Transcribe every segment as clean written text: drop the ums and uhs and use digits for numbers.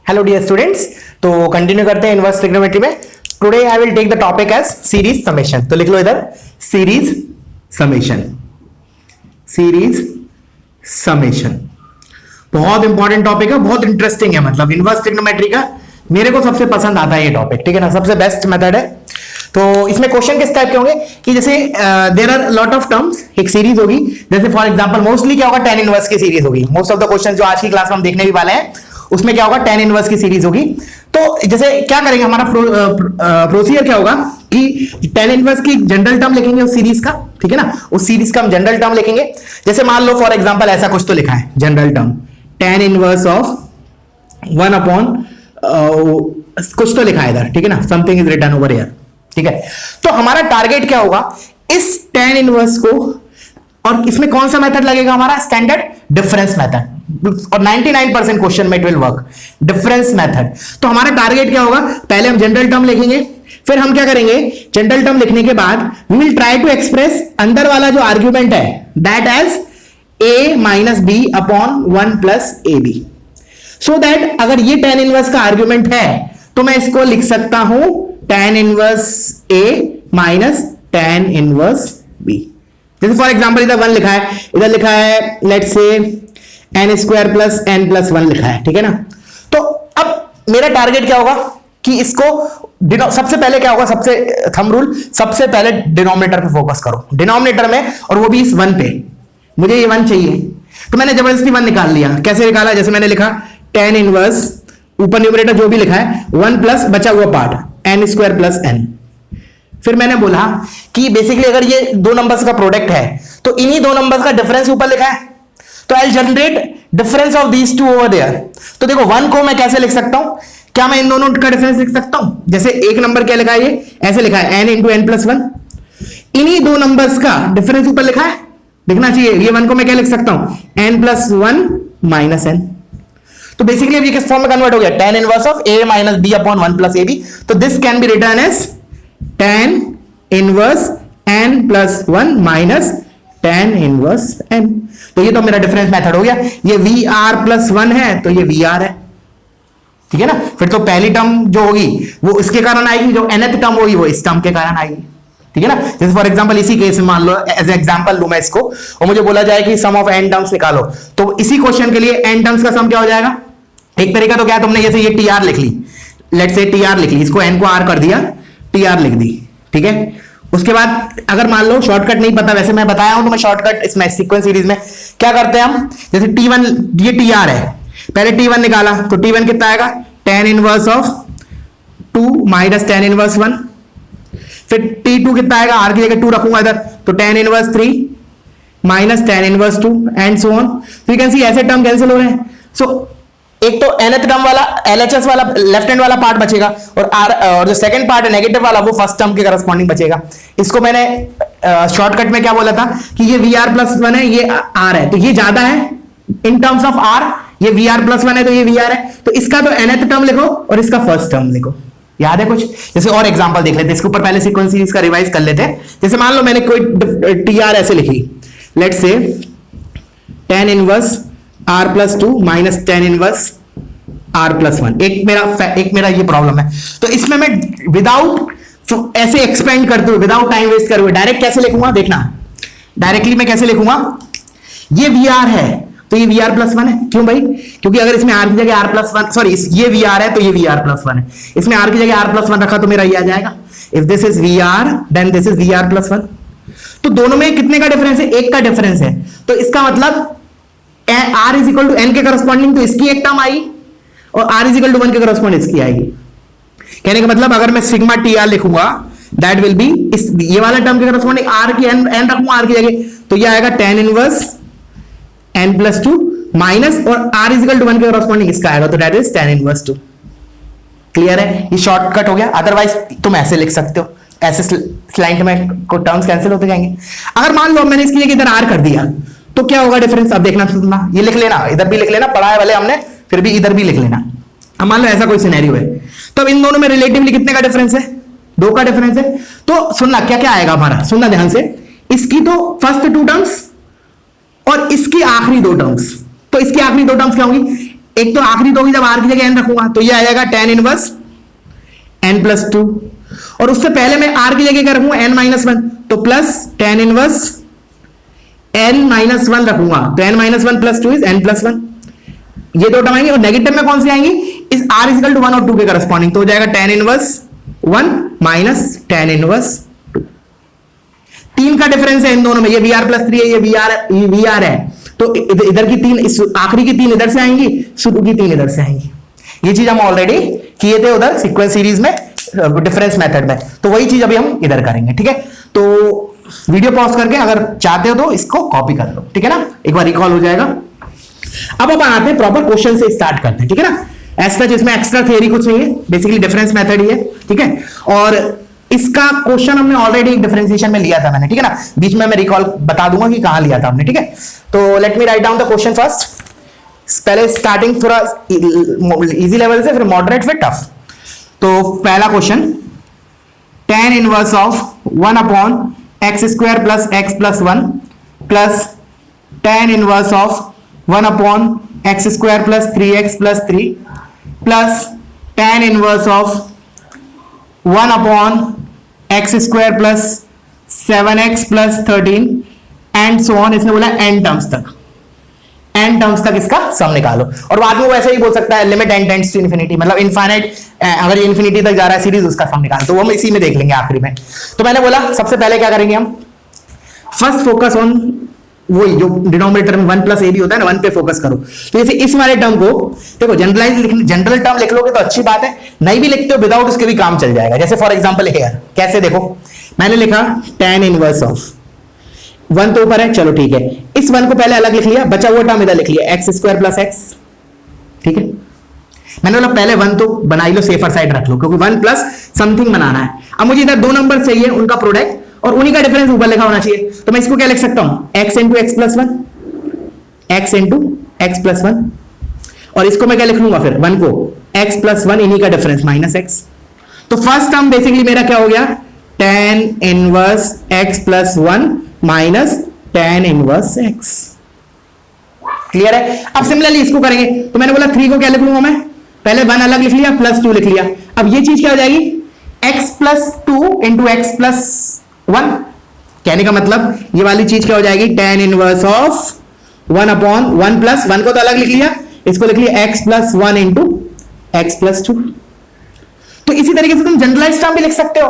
Hello dear students, तो continue करते हैं इनवर्स ट्रिग्नोमेट्री में। Today I will take the topic as series summation. तो लिख लो इधर सीरीज समेशन। सीरीज समेशन बहुत इंपॉर्टेंट टॉपिक है, बहुत इंटरेस्टिंग है। मतलब इनवर्स ट्रिग्नोमेट्री का मेरे को सबसे पसंद आता है ये टॉपिक, ठीक है ना, सबसे बेस्ट मेथड है। तो इसमें क्वेश्चन किस टाइप के होंगे कि जैसे there are lot of terms, एक सीरीज होगी। जैसे फॉर एग्जांपल मोस्टली क्या होगा, tan इनवर्स की सीरीज होगी। मोस्ट ऑफ द क्वेश्चन जो आज की क्लास में हम देखने भी वाले हैं उसमें क्या होगा, tan इनवर्स की सीरीज होगी। तो जैसे क्या करेंगे, हमारा प्रोसीजर क्या होगा कि tan इनवर्स की जनरल टर्म लिखेंगे उस सीरीज का, ठीक है ना, उस सीरीज का हम जनरल टर्म लिखेंगे। जैसे मान लो फॉर एग्जांपल ऐसा कुछ तो लिखा है general term tan inverse of 1 upon कुछ तो लिखा है इधर, ठीक है ना, something is written over here, ठीक है। तो हमारा टारगेट क्या होगा, इस tan इनवर्स को, और इसमें कौन सा मेथड लगेगा, हमारा स्टैंडर्ड डिफरेंस मेथड, और 99% क्वेश्चन में it will work, difference method. तो हमारा टारगेट क्या होगा, पहले हम जनरल टर्म लिखेंगे, फिर हम क्या करेंगे, जनरल टर्म लिखने के बाद we will try to express अंदर वाला जो आर्ग्यूमेंट है that as a minus b upon 1 plus a b, so that अगर ये tan इनवर्स का आर्ग्यूमेंट है तो मैं इसको लिख सकता हूं tan inverse a minus tan inverse b। जैसे फॉर एग्जांपल इधर 1 लिखा है, इधर लिखा है let's say n square plus n plus 1 लिखा है, ठीक है ना। तो अब मेरा टारगेट क्या होगा कि इसको सबसे पहले क्या होगा, सबसे थंब रूल, सबसे पहले डिनोमिनेटर पे फोकस करो, डिनोमिनेटर में, और वो भी इस 1 पे। मुझे ये 1 चाहिए तो मैंने जबरदस्ती 1 निकाल लिया। कैसे निकाला, जैसे मैंने लिखा tan इनवर्स, ऊपर न्यूमरेटर जो भी लिखा है 1 प्लस बचा हुआ part n square plus n। फिर मैंने बोला कि बेसिकली अगर ये दो नंबर्स का प्रोडक्ट है तो इन्हीं दो नंबर्स का डिफरेंस ऊपर लिखा है, तो I generate difference of these two over there. तो देखो 1 को मैं कैसे लिख सकता हूं, क्या मैं इन दोनों का डिफरेंस लिख सकता हूं, जैसे एक नंबर क्या लिखा है, ये ऐसे लिखा है n इंटू एन प्लस 1, इन्हीं दो नंबर्स का डिफरेंस ऊपर लिखा है, लिखना चाहिए। ये 1 को मैं क्या लिख सकता हूं, n प्लस 1 माइनस n। तो बेसिकली अब ये किस फॉर्म में कन्वर्ट हो गया, tan inverse of a minus b upon 1 plus ab। तो this can be written as tan inverse n plus 1 minus tan inverse n। तो ये तो मेरा डिफरेंस मेथड हो गया। ये vr प्लस 1 है तो ये vr है, ठीक है ना। फिर तो पहली टर्म जो होगी वो इसके कारण आएगी, जो nth टर्म होगी वो इस टर्म के कारण आएगी, ठीक है ना। जैसे फॉर एग्जांपल इसी केस में मान लो एज एग्जांपल लूं मैं इसको, और मुझे बोला जाए कि सम ऑफ n टर्म्स निकालो, तो इसी क्वेश्चन के लिए n टर्म्स का सम क्या हो जाएगा। एक तरीका तो क्या है, तुमने जैसे ये tr लिख ली, लेट्स से tr लिख ली, इसको n को r कर दिया, tr लिख दी, ठीक है। उसके बाद अगर मान लो शॉर्टकट नहीं पता, वैसे मैं बताया हूं तो मैं शॉर्टकट इसमें सीक्वेंस सीरीज में क्या करते हैं हम, जैसे t1 ये tr है, पहले t1 निकाला तो t1 कितना आएगा, tan inverse of 2 minus tan inverse 1। फिर t2 कितना आएगा, r की जगह 2 रखूंगा इधर, तो tan inverse 3 minus tan inverse 2 and so on. तो यू कैन सी ऐसे टर्म कैंसिल हो रहे हैं। सो एक तो nth टर्म वाला LHS वाला लेफ्ट हैंड वाला पार्ट बचेगा, और जो सेकंड पार्ट है नेगेटिव वाला वो फर्स्ट टर्म के करस्पॉन्डिंग बचेगा। इसको मैंने शॉर्टकट में क्या बोला था कि ये vr प्लस 1 है, ये r है, तो ये ज्यादा है इन टर्म्स ऑफ r, ये vr प्लस 1 है तो ये vr है, तो इसका तो nth टर्म लिखो और इसका फर्स्ट टर्म लिखो। याद है कुछ, जैसे और एग्जांपल देख लेते हैं, इसके ऊपर पहले सीक्वेंस सीरीज का रिवाइज कर लेते हैं। जैसे मान लो मैंने कोई tr ऐसे लिखी, let's say tan inverse r plus 2 minus tan inverse r plus 1। एक मेरा ये प्रॉब्लम है, तो इसमें मैं विदाउट ऐसे एक्सपेंड करते हुए, विदाउट टाइम वेस्ट करते हुए डायरेक्ट कैसे लिखूंगा, देखना डायरेक्टली मैं कैसे लिखूंगा, ये vr है तो ये vr प्लस 1 है। क्यों भाई, क्योंकि अगर इसमें r की जगह r प्लस 1, सॉरी ये vr है तो ये vr प्लस 1 है, इसमें r की जगह r प्लस 1 रखा तो मेरा ये आ जाएगा, if this is vr then this is vr plus 1। तो दोनों में कितने का डिफरेंस है, 1 का डिफरेंस है, तो इसका मतलब r is equal to n के करस्पॉन्डिंग तो इसकी एक टर्म आई, और r इज इक्वल टू 1 के करस्पॉन्डिंग इसकी आएगी। कहने का मतलब अगर मैं सिग्मा tr लिखूंगा दैट विल बी इस ये वाला टर्म के करस्पॉन्डिंग r की n रखूंगा r की जगह, तो ये आएगा tan inverse n plus 2 minus, और r इज इक्वल टू 1 के करस्पॉन्डिंग इसका आएगा, तो that is tan inverse 2। Clear है, ये शॉर्टकट हो गया। अदरवाइज तुम ऐसे लिख सकते हो, ऐसे स्लाइड में को टर्म्स कैंसिल होते जाएंगे। अगर मान लो मैंने इसकी जगह इधर r कर दिया तो क्या होगा डिफरेंस, अब देखना सुनना, ये लिख लेना, इधर भी लिख लेना, पढ़ा है वाले हमने, फिर भी इधर भी लिख लेना। अब मान लो ऐसा कोई सिनेरियो है, तो अब इन दोनों में रिलेटिवली कितने का डिफरेंस है, 2 का डिफरेंस है। तो सुनना क्या क्या आएगा हमारा, सुनना ध्यान से, इसकी तो फर्स्ट 2 टर्म्स और इसकी आखिरी 2 टर्म्स, तो इसकी आखिरी 2 टर्म्स क्या होंगी, एक तो आखिरी तो होगी जब आर की जगह एन रखूंगा, तो ये आ जाएगा tan इनवर्स n प्लस 2, और उससे पहले मैं आर की जगह क्या रखूंगा, n माइनस 1, तो plus tan inverse n minus 1 रखूंगा, तो n minus 1 plus 2 is n plus 1। ये दो टर्म आएंगे, और नेगेटिव में कौन सी आएंगी, इस r इक्वल टू 1 और 2 के करस्पॉन्डिंग, तो हो जाएगा tan inverse 1 minus tan inverse 2। 3 का डिफरेंस है इन दोनों में, ये वी आर प्लस 3 है, ये वी आर है, तो इधर की 3, इस आखिरी की 3 इधर से आएंगी, शुरू की 3 इधर से आएंगी। ये चीज हम ऑलरेडी किए थे उधर सीक्वेंस सीरीज में, डिफरेंस मेथड में, तो वही चीज अभी हम इधर करेंगे। ठीक है, तो वीडियो पॉज करके अगर चाहते हो तो इसको कॉपी कर लो, ठीक है ना, एक बार रिकॉल हो जाएगा। अब हम आते हैं प्रॉपर क्वेश्चन से स्टार्ट करते हैं, ठीक है ना। एज सच इसमें एक्स्ट्रा थियरी कुछ नहीं है, बेसिकली डिफरेंस मेथड ही है, ठीक है। और इसका क्वेश्चन हमने ऑलरेडी डिफरेंशिएशन में लिया था मैंने, ठीक है ना, बीच में मैं रिकॉल बता दूंगा कि कहां लिया था हमने, ठीक है। तो let me write down the question first, पहले स्टार्टिंग थोड़ा इजी लेवल से, फिर मॉडरेट, फिर टफ। तो पहला question, tan inverse of 1 upon x square plus x plus 1 plus tan inverse of 1 upon x square plus 3x plus 3 plus tan inverse of 1 upon x square plus 7x plus 13 and so on. इसने बोला n terms तक, n terms तक इसका सम निकालो, और बाद में वो ऐसे ही बोल सकता है limit n tends to infinity, मतलब इनफाइनाइट, अगर ये इंफिनिटी तक जा रहा है सीरीज, उसका सम निकालो, तो वो हम इसी में देख लेंगे आखिरी में। तो मैंने बोला सबसे पहले क्या करेंगे हम, फर्स्ट फोकस ऑन वो जो डिनोमिनेटर में 1 प्लस ए भी होता है ना, 1 पे फोकस करो। तो जैसे इस वाले टर्म को देखो, जनरल टर्म लिख लोगे तो अच्छी बात है, नहीं भी लिखते हो विदाउट उसके भी काम चल जाएगा। जैसे फॉर एग्जांपल हियर, कैसे देखो, मैंने लिखा tan इनवर्स ऑफ 1 तो ऊपर है, चलो ठीक है, इस 1 को पहले अलग लिख लिया, बचा हुआ टर्म इधर लिख लिया एक्स स्क्वायर प्लस एक्स, ठीक है। मैंने बोला पहले 1 तो बना ही लो, सेफर साइड रख लो, क्योंकि 1 प्लस समथिंग बनाना है। अब मुझे इधर 2 नंबर चाहिए, उनका प्रोडक्ट और उन्हीं का डिफरेंस ऊपर लिखा होना चाहिए, तो मैं इसको क्या लिख सकता हूं, x into x plus 1, x into x plus 1, और इसको मैं क्या लिख लूंगा फिर 1 को x प्लस 1, इन्हीं का डिफरेंस माइनस x। तो फर्स्ट टर्म बेसिकली मेरा क्या हो गया, tan inverse x plus 1 minus tan inverse x। Clear है। अब सिमिलरली इसको करेंगे, तो मैंने बोला 3 को क्या लिख लूंगा मैं, पहले 1 अलग लिख लिया, प्लस 2 लिख लिया। अब ये चीज क्या हो जाएगी, x plus 2 into x plus 1, कहने का मतलब ये वाली चीज क्या हो जाएगी, tan inverse of 1 upon 1 plus 1 को तो अलग लिख लिया, इसको लिख लिया x plus 1 into x plus 2। तो इसी तरीके से तुम जनरलाइज टर्म भी लिख सकते हो,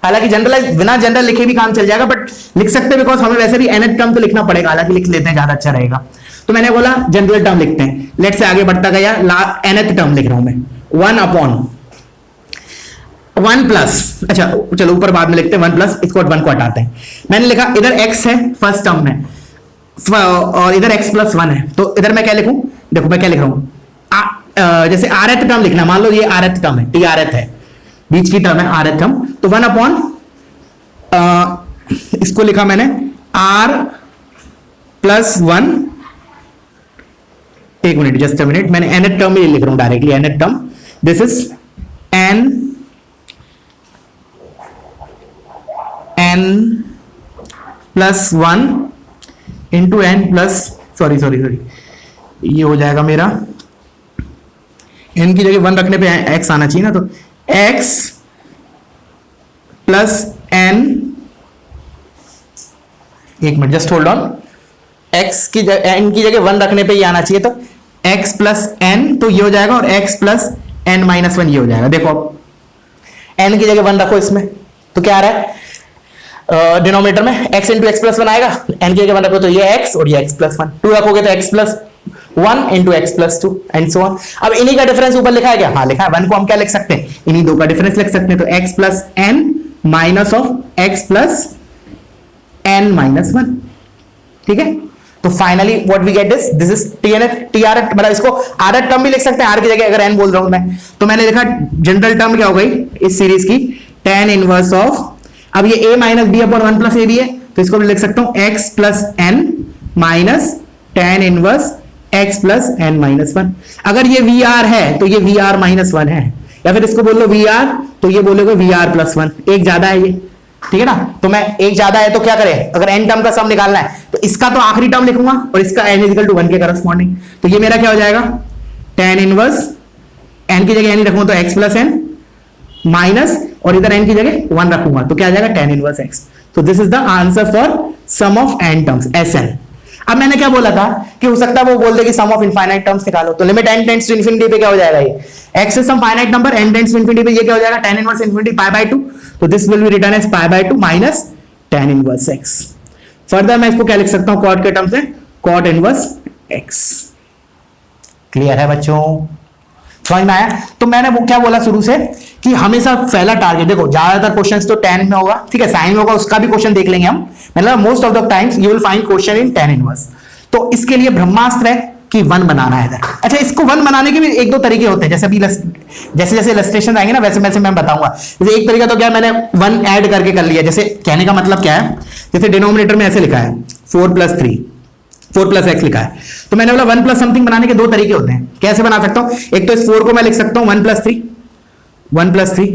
हालांकि जनरलाइज बिना जनरल लिखे भी काम चल जाएगा, बट लिख सकते हैं बिकॉज हमें वैसे भी nth टर्म तो लिखना पड़ेगा, हालांकि लिख लेते हैं ज्यादा अच्छा रहेगा। तो मैंने बोला जनरल टर्म लिखते हैं, लेट से आगे बढ़ता गया, nth टर्म लिख रहा हूं मैं, 1 अपॉन 1 प्लस, अच्छा चलो ऊपर बाद में लिखते हैं 1 प्लस, इसको 1 को हटाते हैं। मैंने लिखा इधर x है फर्स्ट टर्म में, और इधर x प्लस 1 है, तो इधर मैं क्या लिखूं, देखो मैं क्या लिख रहा हूं, जैसे rth टर्म लिखना, मान लो ये rth टर्म है, trth है, बीच की टर्म है rth टर्म, तो 1 अपॉन इसको लिखा मैंने r प्लस 1, एक मिनट जस्ट अ मिनट, मैंने nth टर्म में लिख रहा हूं directly, nth term, this is n plus 1 into n plus, sorry ये हो जाएगा मेरा, n की जगह 1 रखने पे x आना चाहिए ना, तो x प्लस n, एक minute just hold on, x की जगह n की जगह 1 रखने पे ये आना चाहिए, तो x प्लस n, तो ये हो जाएगा, और x प्लस n माइनस 1 ये हो जाएगा। देखो n की जगह 1 रखो इसमें, तो क्या आ रहा है, डिनोमिनेटर में x इंटू एक्स प्लस 1 आएगा, n की जगह 1 रखो तो ये x और ये x प्लस 1, 2 रखोगे तो x plus 1 into x plus 2 and so on. अब इन्हीं का डिफरेंस ऊपर लिखा है क्या, हाँ लिखा है, 1 को हम क्या लिख सकते हैं, इन्हीं दो का डिफरेंस लिख सकते हैं, तो x plus n minus of x plus n minus 1, ठीक है। तो finally what we get is this is TRH, मतलब इसको rth टर्म भी लिख सकते हैं, r की जगह अगर n बोल रहा हूं मैं, तो मैंने लिखा जनरल टर्म क्या हो गई इस सीरीज की, tan इनवर्स ऑफ, अब ये a minus b upon 1 plus a भी है, तो इसको भी लिख सकता हूं x plus n minus tan inverse x plus n minus 1। अगर ये VR है तो ये VR माइनस 1 है, या फिर इसको बोल लो VR, तो ये बोलोगे VR प्लस 1, एक ज्यादा है ये, ठीक है ना। तो मैं एक ज्यादा है तो क्या करें, अगर n टर्म का सम निकालना है तो इसका तो आखिरी टर्म लिखूंगा और इसका n इक्वल टू 1 के करस्पॉन्डिंग, तो ये मेरा क्या हो जाएगा, tan इनवर्स n की जगह n रखूंगा तो x प्लस n माइनस, और इधर n की जगह 1 रखूंगा तो क्या आ जाएगा tan इनवर्स x। तो this is the answer for sum of n terms Sn। अब मैंने क्या बोला था कि हो सकता है वो बोल दे कि सम ऑफ इनफाइनाइट टर्म्स निकालो, तो limit n tends to infinity पे क्या हो जाएगा, ये x is some finite number, n tends to infinity पे ये क्या हो जाएगा tan inverse infinity pi by 2, तो this will be written as pi by 2 minus tan inverse x। Further मैं इसको क्या लिख सकता हूं cot के टर्म्स में, cot इनवर्स x। क्लियर है बच्चों, समझ में आया? तो मैंने वो क्या बोला शुरू से कि हमेशा पहला टारगेट, देखो ज्यादातर क्वेश्चंस तो tan में होगा, ठीक है, साइन में होगा, उसका भी क्वेश्चन देख लेंगे हम, मतलब most of the times you will find question in tan inverse. तो इसके लिए ब्रह्मास्त्र है कि 1 बनाना है इधर। अच्छा, इसको 1 बनाने के भी एक दो तरीके होते हैं, जैसे अभी जैसे जैसे इलस्ट्रेशन आएंगे ना वैसे वैसे मैं बताऊंगा। जैसे एक तरीका तो क्या, मैंने 1 ऐड करके कर लिया, जैसे कहने का मतलब क्या है, जैसे डिनोमिनेटर में ऐसे लिखा है 4 प्लस x लिखा है, तो मैंने बोला 1 प्लस समथिंग बनाने के दो तरीके होते हैं। कैसे बना सकता हूं, एक तो इस 4 को मैं लिख सकता हूं 1 प्लस 3,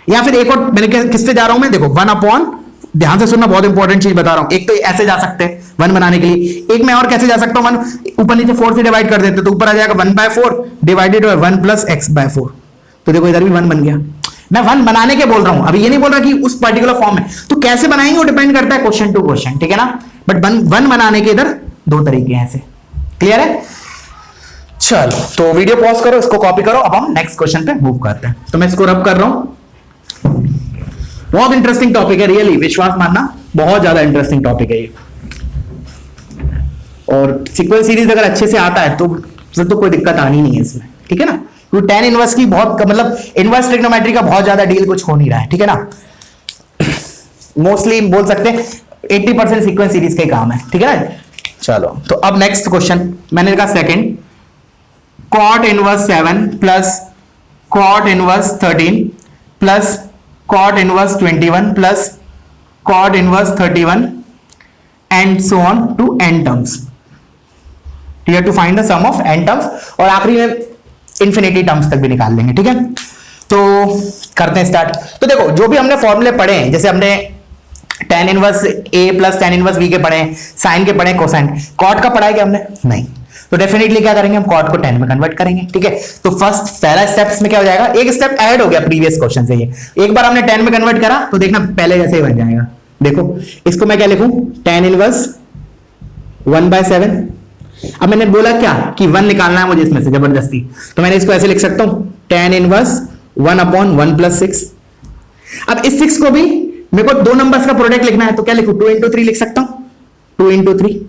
या फिर एक और मैंने किससे जा रहा हूं मैं, देखो 1 अपॉन, ध्यान से सुनना, बहुत इंपॉर्टेंट चीज बता रहा हूं। एक तो ऐसे जा सकते हैं 1 बनाने के लिए, एक मैं और कैसे जा सकता हूं, 1 ऊपर नीचे 4 से डिवाइड कर देते तो ऊपर आ जाएगा 1/4 डिवाइडेड बाय 1 प्लस x/4। तो देखो इधर भी 1 बन गया। मैं 1 बनाने के बोल रहा हूं, अभी ये नहीं बोल रहा कि उस पर्टिकुलर फॉर्म में, तो कैसे बनाएंगे वो डिपेंड करता है क्वेश्चन टू क्वेश्चन, ठीक है ना। बट 1 बनाने के इधर दो तरीके हैं ऐसे। क्लियर है? चलो तो वीडियो पॉज करो, इसको कॉपी करो, अब हम नेक्स्ट क्वेश्चन पे मूव करते हैं। तो मैं इसको रब कर रहा हूं, बहुत इंटरेस्टिंग टॉपिक है, रियली विश्वास मानना, बहुत ज्यादा इंटरेस्टिंग टॉपिक है ये। और सीक्वेंस सीरीज अगर अच्छे से आता है तो फिर तो कोई दिक्कत आनी नहीं है इसमें, ठीक है ना। तो tan इनवर्स की बहुत, मतलब इनवर्स ट्रिग्नोमेट्री का बहुत ज्यादा डील कुछ हो नहीं रहा है, ठीक है ना। मोस्टली बोल सकते हैं 80% सीक्वेंस सीरीज का ही काम है, ठीक है ना। चलो तो अब नेक्स्ट क्वेश्चन मैंने लिखा second, cot inverse 7 plus cot inverse 13 plus cot inverse 21 plus cot inverse 31 and so on to n terms. You have to find the sum of n terms, और आखिरी में इंफिनिटी टर्म्स तक भी निकाल लेंगे, ठीक है। तो करते हैं स्टार्ट। तो देखो जो भी हमने फॉर्मूले पढ़े हैं, जैसे हमने tan inverse a plus tan inverse b के पढ़े, साइन के पढ़े, कोसाइन, कॉट का पढ़ा है क्या हमने, नहीं। तो डेफिनेटली क्या करेंगे हम, कॉट को tan में कन्वर्ट करेंगे, ठीक है। तो फर्स्ट पहला स्टेप्स में क्या हो जाएगा, एक स्टेप ऐड हो गया प्रीवियस क्वेश्चन से, ये एक बार हमने tan में कन्वर्ट करा तो देखना पहले जैसे ही बन जाएगा। देखो इसको मैं क्या लिखूं, tan इनवर्स 1/7। अब मैंने बोला क्या कि 1 निकालना है मुझे इसमें से जबरदस्ती, तो मैंने इसको ऐसे लिख सकता हूं tan इनवर्स 1/1 + 6। अब इस 6 को भी मेरे को दो नंबर्स का प्रोडक्ट लिखना है, तो क्या लिखूं, 2 × 3 लिख सकता हूं, 2 × 3।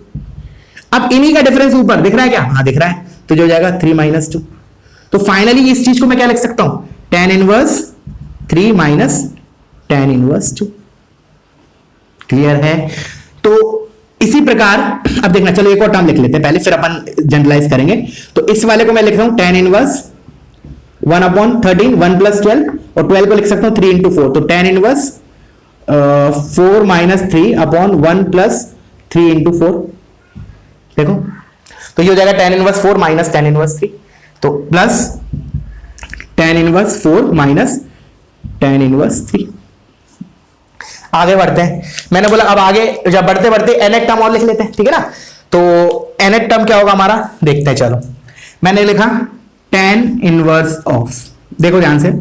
अब इन्हीं का डिफरेंस ऊपर दिख रहा है क्या, हाँ दिख रहा है, तो जो हो जाएगा 3 - 2। तो फाइनली इस चीज को मैं क्या लिख सकता हूं, tan inverse 3 - tan inverse 2। Clear है? तो इसी प्रकार अब देखना, चलो एक और टर्म लिख लेते हैं पहले, फिर अपन जनरलाइज करेंगे। तो इस वाले को मैं लिख रहा हूं tan इनवर्स 1/13 1 + 12, और 12 को लिख सकता हूं 3 × 4, तो tan इनवर्स 4 - 3/1 + 3 × 4। देखो तो ये हो जाएगा tan इनवर्स 4 - tan इनवर्स 3, तो plus tan inverse 4 - tan inverse 3। आगे बढ़ते हैं, मैंने बोला अब आगे जब बढ़ते बढ़ते nth टर्म और लिख लेते हैं, ठीक है ना। तो nth टर्म क्या होगा हमारा, देखते हैं। चलो मैंने लिखा tan इनवर्स ऑफ, देखो ध्यान से,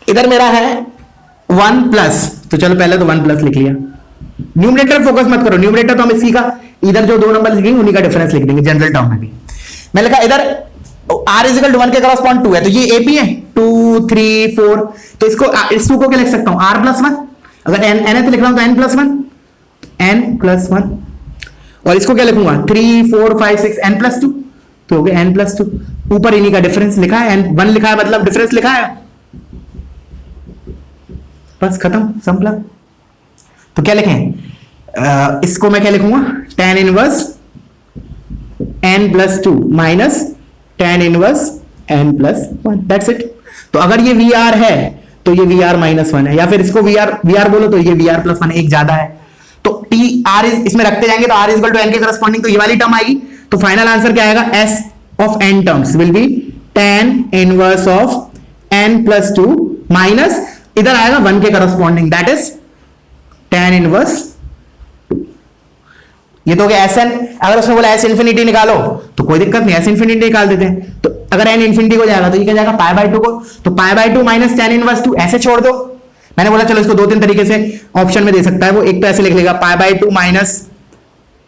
इधर मेरा है 1 प्लस, तो चलो पहले तो 1 प्लस लिख लिया। न्यूमरेटर फोकस मत करो, न्यूमरेटर तो हम इसी का, इधर जो दो नंबर लिखेंगे उन्हीं का डिफरेंस लिख देंगे जनरल टर्म में भी। मैं लिखा इधर r = 1 के करस्पॉन्ड 2 है, तो ये AP है 2 3 4, तो इसको इस 2 को क्या लिख सकता हूं, r + 1। अगर nth लिख रहा हूं तो n + 1, और इसको क्या लिखूंगा 3 4 5 6 n + 2, तो हो गया n + 2। ऊपर इन्हीं का डिफरेंस लिखा है, n 1 लिखा है मतलब डिफरेंस लिखा है, बस खत्म सिंपल। तो क्या लिखें, इसको मैं क्या लिखूंगा, tan inverse n + 2 minus tan inverse n + 1, that's it. तो अगर ये VR है तो ये VR - 1 है, या फिर इसको VR बोलो तो ये VR + 1 एक ज्यादा है, तो r इसमें रखते जाएंगे तो r = n के करस्पॉन्डिंग तो ये वाली टर्म आएगी। तो फाइनल आंसर क्या आएगा, S of n terms will be tan inverse of n + 2 minus इधर आएगा 1 के corresponding, that is tan inverse 2। ये तो हो गया एस एन। अगर उसने बोला एस इन्फिनिटी निकालो तो कोई दिक्कत नहीं, एस इन्फिनिटी निकाल देते हैं। तो अगर एन इन्फिनिटी को जाएगा तो ये क्या जाएगा पाई बाय 2 को, तो पाई बाय 2 माइनस tan इनवर्स 2 ऐसे छोड़ दो। मैंने बोला चलो इसको 2-3 तरीके से ऑप्शन में दे सकता है वो। एक तो ऐसे लिख लेगा पाई बाय 2 माइनस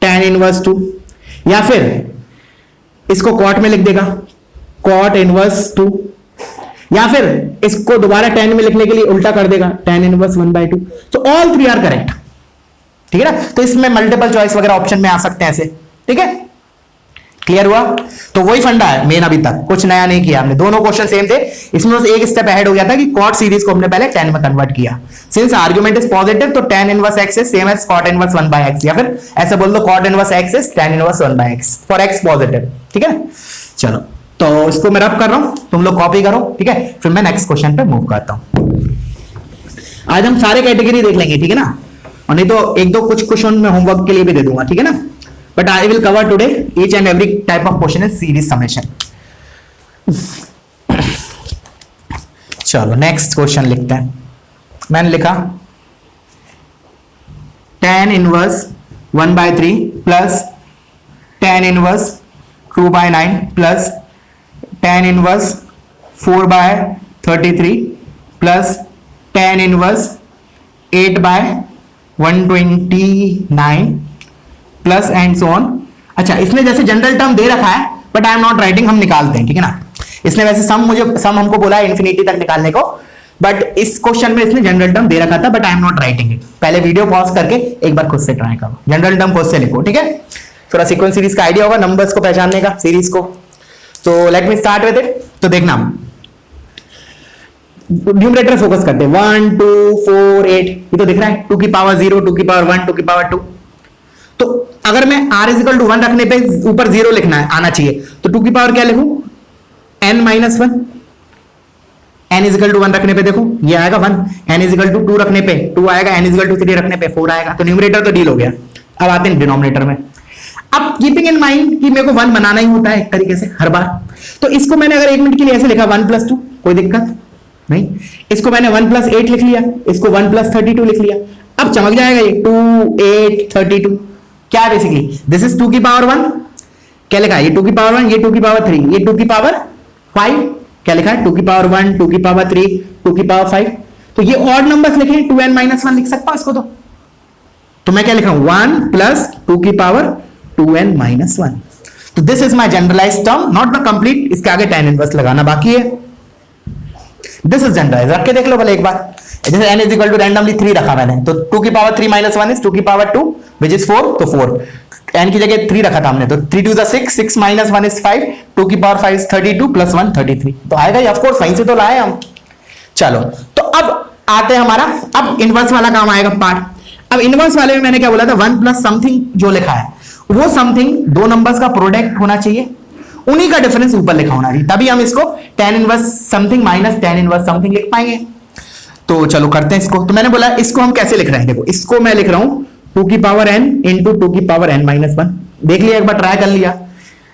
tan इनवर्स 2, या फिर इसको कॉट में लिख देगा कॉट इनवर्स 2, या फिर इसको दोबारा tan में लिखने के लिए उल्टा कर देगा tan इनवर्स 1/2। तो ऑल 3 आर करेक्ट, ठीक है ना। तो इसमें मल्टीपल चॉइस वगैरह ऑप्शन में आ सकते हैं ऐसे, ठीक है। क्लियर हुआ। तो वही फंडा है मेन, अभी तक कुछ नया नहीं किया हमने, दोनों क्वेश्चन सेम थे। इसमें बस एक स्टेप अहेड हो गया था कि कॉट सीरीज को हमने पहले tan में कन्वर्ट किया। सिंस आर्गुमेंट इज पॉजिटिव तो tan inverse x is same as cot inverse 1/x, या फिर ऐसे बोल दो cot inverse x is tan inverse 1/x for x positive, ठीक है। चलो तो इसको मैं रब कर रहा हूं, तुम लोग कॉपी करो, ठीक है। फिर मैं नेक्स्ट क्वेश्चन पे मूव करता हूं। आज हम सारे कैटेगरी देख लेंगे, ठीक है ना, और नहीं तो एक दो कुछ क्वेश्चन मैं होमवर्क के लिए भी दे दूंगा, ठीक है ना। But I will cover today each and every type of question is series summation. चलो नेक्स्ट क्वेश्चन लिखते हैं। मैंने लिखा tan inverse 1/3 plus tan inverse 2/9 plus tan inverse 4/33 plus tan inverse 8/129 plus and so on. अच्छा, इसने जैसे general term दे रखा है but I am not writing, हम निकालते हैं, ठीक है ना। इसने वैसे सम हमको बोला है इंफिनिटी तक निकालने को, बट इस क्वेश्चन में इसने जनरल टर्म दे रखा था but I am not writing it. पहले वीडियो पॉज करके एक बार खुद से ट्राई करो, जनरल टर्म खुद से लिखो, ठीक है। थोड़ा सीक्वेंस सीरीज का आइडिया होगा, नंबर्स को पहचानने का सीरीज को। तो let me start with it. तो देखना न्यूमरेटर फोकस करते हैं, 1 2 4 8, ये तो दिख रहा है 2 की पावर 0, 2 की पावर 1, 2 की पावर 2। तो अगर मैं r इज इक्वल टू 1 रखने पे ऊपर 0 लिखना है, आना चाहिए, तो 2 की पावर क्या लिखूं n minus 1। n is equal to 1 रखने पे देखो ये आएगा 1, n इज इक्वल टू 2 रखने पे 2 आएगा, n इज इक्वल टू 3 रखने पे 4 आएगा। तो न्यूमरेटर तो डील हो गया। अब आते हैं डिनोमिनेटर में। अब कीपिंग इन माइंड कि मेरे को 1 बनाना ही होता है एक तरीके से हर बार, तो इसको मैंने अगर 1 मिनट के लिए ऐसे लिखा 1 + 2, कोई दिक्कत नहीं। इसको मैंने 1 + 8 लिख लिया, इसको 1 + 32 लिख लिया। अब चमक जाएगा ये 2 8 32 क्या है बेसिकली, दिस इज 2 की पावर 1, क्या लिखा है ये 2 की पावर 1, ये 2 की पावर 3, ये 2 की पावर 5, क्या लिखा है 2 की पावर 1, 2 की पावर 3, 2 की पावर 5। तो ये ऑड नंबर्स लिखे हैं, 2n - 1 लिख सकता हूं इसको। तो मैं क्या लिख रहा हूं 1 + 2 की पावर 2n - 1। तो this is my generalized term, not the complete, इसके आगे tan इनवर्स लगाना बाकी है। दिस इज जनरलाइज, रख के देख लो भले एक बार। जैसे n is equal to randomly 3 रखा मैंने, तो 2 की पावर 3 - 1 इज 2 की पावर 2 विच इज 4, तो 4 n की जगह 3 रखा था हमने, तो 3 2 6, 6 - 1 इज 5, 2 की पावर 5 इज 32 + 1 33। तो आएगा ही ऑफ कोर्स, वहीं से तो लाए हम। चलो तो अब आते हैं हमारा, अब इनवर्स वाला काम आएगा पार्ट। अब इनवर्स वाले में मैंने क्या बोला था 1 + समथिंग जो लिखा है वो समथिंग दो नंबर्स का प्रोडक्ट होना चाहिए, उन्हीं का डिफरेंस ऊपर लिखा होना चाहिए, तभी हम इसको tan inverse something minus tan inverse something लिख पाएंगे। तो चलो करते हैं इसको। तो मैंने बोला इसको हम कैसे लिख रहे हैं, देखो इसको मैं लिख रहा हूं 2 की पावर n इंटू 2 की पावर n - 1। देख लिया, एक बार ट्राई कर लिया,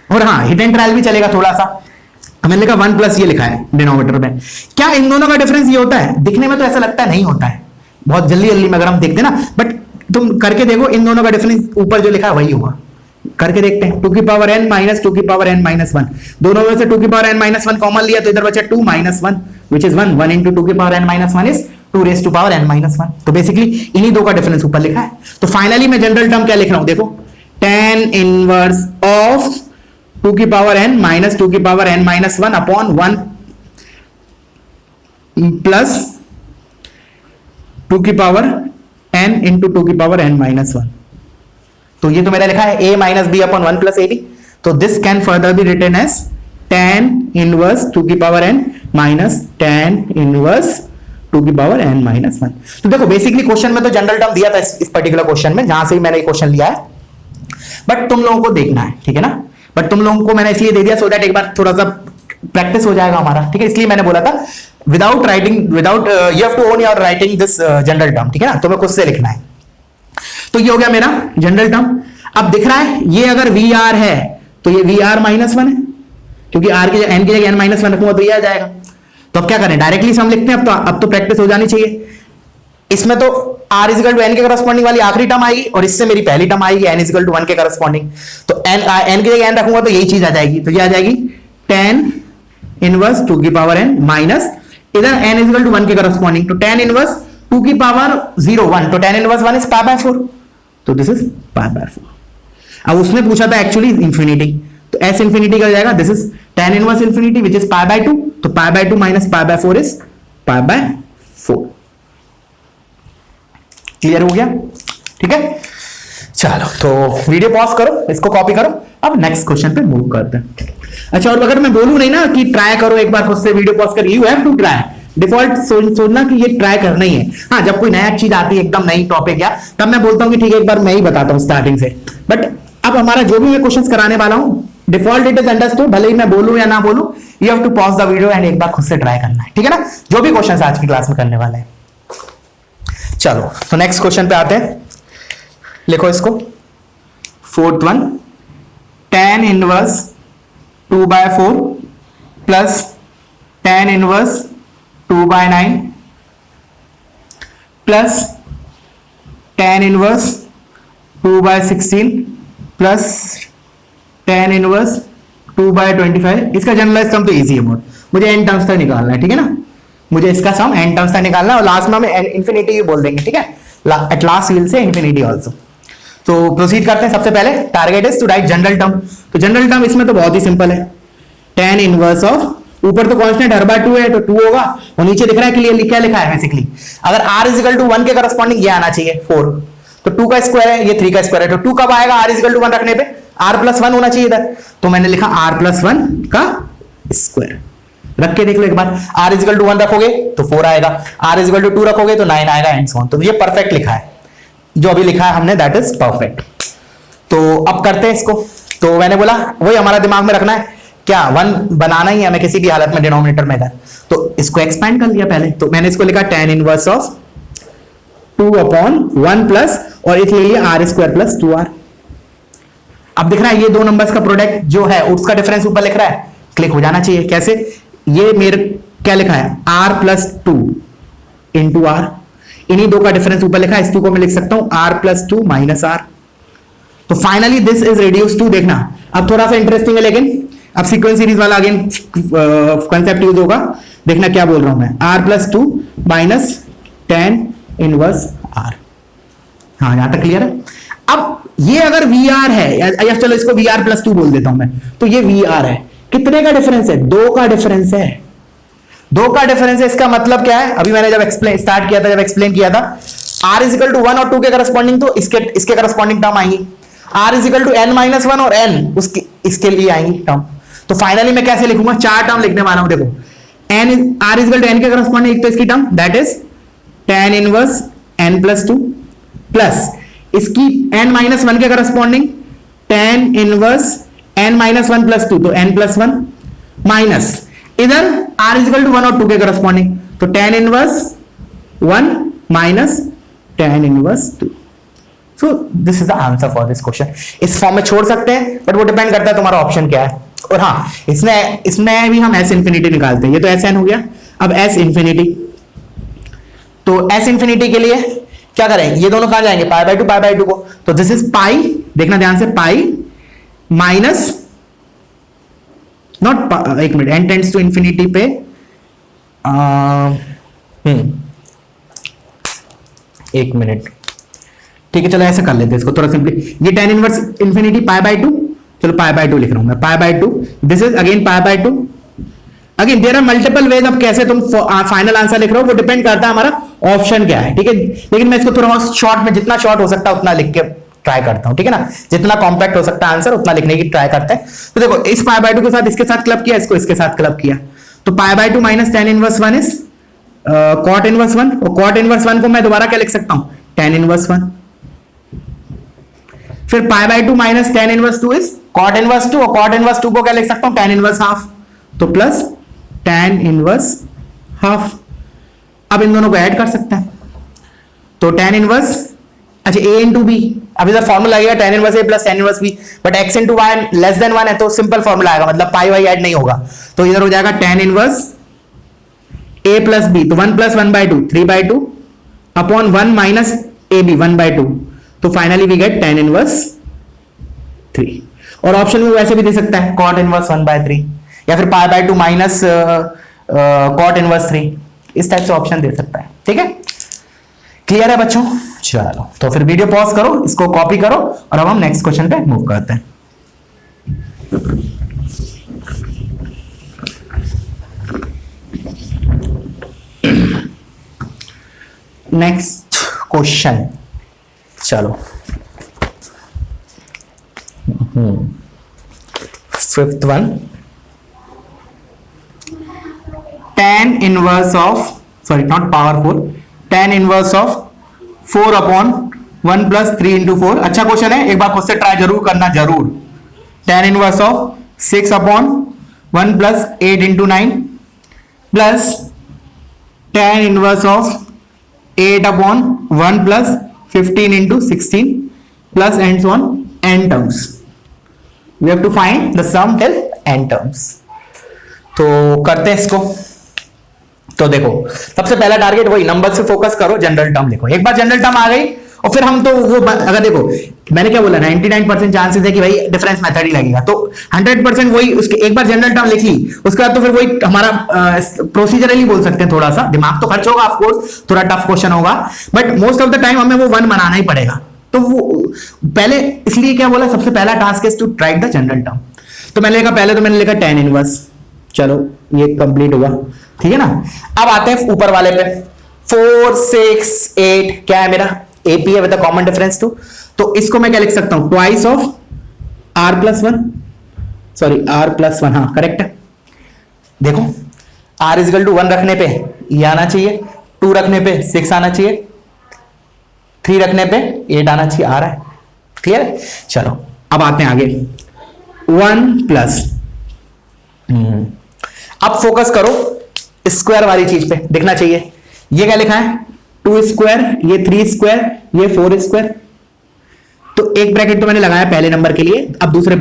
और हाँ हिट एंड ट्रायल भी चलेगा थोड़ा सा। मैंने लिखा 1 + ये लिखा है डिनोमिनेटर में। क्या इन दोनों का डिफरेंस ये होता है? दिखने में तो ऐसा लगता है नहीं होता है, बहुत जल्दी जल्दी में अगर हम देखते ना, बट तुम करके देखो इन दोनों का डिफरेंस ऊपर जो लिखा है वही होगा। करके देखते हैं 2 की पावर n माइनस 2 की पावर n - 1, दोनों में से 2 की पावर n - 1 कॉमन लिया तो इधर बचा 2 - 1 which is 1, 1 into 2 की power n - 1 is 2 raised to power n - 1। तो बेसिकली इन्हीं दो का डिफरेंस ऊपर लिखा है। तो फाइनली मैं जनरल टर्म क्या लिख रहा हूं, देखो tan इनवर्स ऑफ 2 की पावर n माइनस 2 की पावर n - 1 अपॉन 1 प्लस 2 की पावर n इंटू 2 की पावर n - 1। तो ये तो मेरा लिखा है a minus b upon 1 + ab। तो this can further be written as tan inverse 2 की power n minus tan inverse 2 की पावर n - 1। तो देखो बेसिकली क्वेश्चन में तो जनरल टर्म दिया था इस पर्टिकुलर क्वेश्चन में, जहां से मैंने क्वेश्चन लिया है, बट तुम लोगों को देखना है, ठीक है ना। बट तुम लोगों को मैंने इसलिए दे दिया सो दैट एक बार थोड़ा सा प्रैक्टिस हो जाएगा हमारा, ठीक है। इसलिए मैंने बोला था without writing, without you have to own your writing this general term, ठीक है ना, तुम्हें खुद से लिखना है। तो ये हो गया मेरा जनरल टर्म। अब दिख रहा है ये अगर VR है तो ये VR - 1 है, क्योंकि r की n की जगह n - 1 रखूंगा तो ये आ जाएगा। तो अब क्या करें, डायरेक्टली हम लिखते हैं। अब तो प्रैक्टिस हो जानी चाहिए। इसमें तो r is equal to n के करस्पॉन्डिंग वाली आखिरी टर्म आएगी और इससे मेरी पहली टर्म आएगी n इज इक्वल टू 1 के करस्पॉन्डिंग। तो n की जगह n रखूंगा तो यही चीज आ जाएगी। तो ये आ जाएगी tan इनवर्स 2 की पावर n माइनस इधर n इज इक्वल टू 1 के करस्पॉन्डिंग। तो tan इनवर्स 2 की पावर 0 1, तो tan inverse 1 is pi bye 4, तो दिस इज पाई बाय 4। अब उसने पूछा था एक्चुअली इंफिनिटी, तो s इंफिनिटी का हो जाएगा this is tan inverse infinity which is pi by 2, तो पाई by 2 minus pi by 4 is pi bye 4। Clear हो गया? ठीक है, चलो तो वीडियो पॉज करो, इसको कॉपी करो, अब नेक्स्ट क्वेश्चन पे मूव करते हैं। अच्छा, और अगर मैं बोलूं नहीं ना कि ट्राई करो एक बार खुद से वीडियो पॉज कर, you have to try. Default सोचना कि ये ट्राई करना ही है। हाँ, जब कोई नया चीज आती है एकदम नई टॉपिक या, तब मैं बोलता हूं कि ठीक है एक बार मैं ही बताता हूं स्टार्टिंग से। बट अब हमारा जो भी मैं क्वेश्चंस कराने वाला हूं, डिफॉल्ट इट इज अंडरस्टूड, भले ही मैं बोलूं या ना बोलूं, you have to pause the video and एक बार खुद से ट्राई करना है, ठीक है ना, जो भी क्वेश्चंस आज की क्लास में करने वाले हैं। चलो तो नेक्स्ट क्वेश्चन पे आते हैं, लिखो इसको, fourth one, tan inverse 2/4 plus tan inverse 2/9 plus tan inverse 2/16 plus tan inverse 2/25। इसका जनरलाइज सम तो इजी है बहुत, मुझे एन टर्म्स तक निकालना है, ठीक है ना, मुझे इसका सम एन टर्म्स तक निकालना है और लास्ट में हम इंफिनिटी भी बोल देंगे, ठीक है, at last we'll say infinity also. तो प्रोसीड करते हैं। सबसे पहले target is to write general term. तो जनरल टर्म इसमें तो बहुत ही सिंपल है, tan इनवर्स ऑफ, ऊपर तो कांस्टेंट r/2 है तो 2 होगा, और नीचे दिख रहा है क्लियरली क्या लिखा है बेसिकली, अगर r इज इक्वल टू 1 के करस्पॉन्डिंग ये आना चाहिए 4, तो 2 का स्क्वायर है, ये 3 का स्क्वायर है, तो 2 कब आएगा, r इज इक्वल टू 1 रखने पे, r+1 होना चाहिए इधर, तो मैंने लिखा r+1 का स्क्वायर। रख के देख लो एक बार, r इज इक्वल टू 1 रखोगे तो 4 आएगा, r इज इक्वल टू 2 रखोगे तो 9 आएगा एंड सो ऑन। तो ये परफेक्ट लिखा है, जो अभी लिखा है हमने दैट इज परफेक्ट। तो अब करते हैं इसको। तो मैंने बोला वही हमारा दिमाग में रखना है, क्या 1 बनाना ही है हमें किसी भी हालत में डिनोमिनेटर में इधर, तो इसको एक्सपेंड कर लिया पहले। तो मैंने इसको लिखा tan इनवर्स ऑफ 2/1 प्लस, और इसलिए लिया r² प्लस 2r। अब दिख रहा है ये दो नंबर्स का प्रोडक्ट जो है उसका डिफरेंस ऊपर लिख रहा है, क्लिक हो जाना चाहिए। कैसे, ये मेरे क्या लिखा है r+2 इंटू r, इन्हीं दो का डिफरेंस ऊपर लिखा है, इस 2 को मैं लिख सकता हूं r+2 माइनस r। तो finally this is reduce to, देखना अब थोड़ा सा इंटरेस्टिंग है, लेकिन अब सीक्वेंस सीरीज वाला अगेन कांसेप्ट यूज होगा, देखना क्या बोल रहा हूं मैं, r+2 minus tan inverse r। हाँ, यहां तक क्लियर है। अब ये अगर VR है, या चलो इसको VR+2 बोल देता हूं मैं, तो ये VR है, कितने का डिफरेंस है, 2 का डिफरेंस है, 2 का डिफरेंस है। इसका मतलब क्या है, अभी मैंने जब एक्सप्लेन स्टार्ट किया था, जब एक्सप्लेन किया था, r इज इक्वल टू 1 और 2 के करस्पॉन्डिंग, तो इसके करस्पॉन्डिंग टर्म आएंगी, r is equal to n-1 और n इसके लिए आएंगी टर्म। तो फाइनली मैं कैसे लिखूंगा, 4 टर्म लिखने वाला हूं, देखो r is equal to n के करस्पॉन्डिंग, तो इसकी term that is tan inverse n+2 plus इसकी n-1 के corresponding tan inverse n-1 plus 2, तो n+1 माइनस इधर r इज इक्वल टू 1 और 2 के करस्पॉन्डिंग, तो tan inverse 1 minus tan inverse 2। So this is the answer for this question. इस form में छोड़ सकते हैं, बट वो डिपेंड करता है तुम्हारा ऑप्शन क्या है। और हाँ, इसमें भी हम s इंफिनिटी निकालते हैं, ये तो sn हो गया। अब s इंफिनिटी, तो s इंफिनिटी के लिए क्या करें, ये दोनों कहां जाएंगे, π/2 को, तो दिस इज पाई, देखना ध्यान से, पाई माइनस नॉट, एक minute, n tends to infinity पे एक मिनट, ठीक है, चलो ऐसे कर लेते हैं इसको थोड़ा सिंपली। ये tan इनवर्स इंफिनिटी π/2, चलो π/2 लिख रहा हूं मैं, π/2, this is again π/2। Again there are multiple ways, अब कैसे तुम फाइनल आंसर लिख रहे हो वो डिपेंड करता है हमारा ऑप्शन क्या है, ठीक है। लेकिन मैं इसको थोड़ा शॉर्ट में, जितना शॉर्ट हो सकता है उतना लिख के ट्राई करता हूं, ठीक है ना, जितना कॉम्पैक्ट हो सकता है आंसर उतना लिखने की ट्राई करते हैं। तो देखो, इस π/2 के साथ इसके साथ क्लब किया, इसको इसके साथ क्लब किया, तो π/2 minus tan inverse 1 is cot inverse 1, और cot इनवर्स 1 को मैं दोबारा क्या लिख सकता हूं, tan इनवर्स 1। फिर π/2 minus tan inverse 2 is cot inverse 2, और cot इनवर्स 2 को क्या लिख सकता हूं, tan इनवर्स हाफ, तो प्लस tan इनवर्स हाफ। अब इन दोनों को ऐड कर सकते हैं, तो tan इनवर्स, अच्छा a इंटू बी, अब इधर फॉर्मूला आएगा tan inverse a plus tan inverse b, but x into y less than 1 है तो सिंपल फॉर्मूला आएगा, मतलब पाई वाई ऐड नहीं होगा, तो इधर हो जाएगा tan inverse a plus b, तो 1 plus 1/2 3/2 upon 1 minus a b 1/2, तो finally we get tan inverse 3। और ऑप्शन में वैसे भी दे सकता है cot इनवर्स 1/3 या फिर π/2 माइनस cot इनवर्स 3, इस टाइप से ऑप्शन दे सकता है। ठीक है, क्लियर है बच्चों? चलो तो फिर वीडियो पॉज करो, इसको कॉपी करो और अब हम नेक्स्ट क्वेश्चन पे मूव करते हैं। नेक्स्ट क्वेश्चन, चलो fifth one, tan inverse of, sorry not power 4, tan inverse of 4/1 + 3 × 4। अच्छा क्वेश्चन है, एक बार खुद से ट्राई जरूर करना, जरूर। tan inverse of 6/1 + 8 × 9 plus tan inverse of 8/1 + 15 × 16 plus and so on n terms. We have to find the sum till n terms. तो करते हैं इसको। तो देखो, सबसे पहला टारगेट वही, नंबर से फोकस करो, जनरल टर्म लिखो। एक बार जनरल टर्म आ गई और फिर हम तो वो, अगर देखो मैंने क्या बोला, 99% चांसेस है कि भाई डिफरेंस मेथड ही लगेगा, तो 100% वही, उसके एक बार जनरल टर्म लिख ली, उसके बाद तो फिर वही हमारा प्रोसीजरली बोल सकते हैं। थोड़ा सा दिमाग तो खर्च होगा, ऑफ कोर्स थोड़ा टफ क्वेश्चन होगा, but most of the time हमें वो 1 बनाना ही पड़ेगा। तो वो पहले इसलिए क्या बोला, सबसे पहला task is to write the general term. तो मैंने लिखा, पहले तो मैंने लिखा tan इनवर्स, चलो ये कंप्लीट हुआ, ठीक है ना। अब आते हैं ऊपर वाले पे, 4 6 8, क्या है मेरा AP है विद अ कॉमन डिफरेंस 2, तो इसको मैं क्या लिख सकता हूं, twice of r+1, sorry r+1, हाँ करेक्ट है। देखो r = 1 रखने पे ये आना चाहिए, 2 रखने पे 6 आना चाहिए, 3 रखने पे 8 आना चाहिए, आ रहा है, क्लियर है। चलो अब आते हैं आगे, 1 प्लस, अब फोकस करो स्क्वायर वाली चीज पे, दिखना चाहिए। ये क्या लिखा है, 2 स्क्वायर, ये 3 स्क्वायर, ये 4 स्क्वायर। तो एक ब्रैकेट तो मैंने लगाया पहले नंबर के लिए, अब दूसरा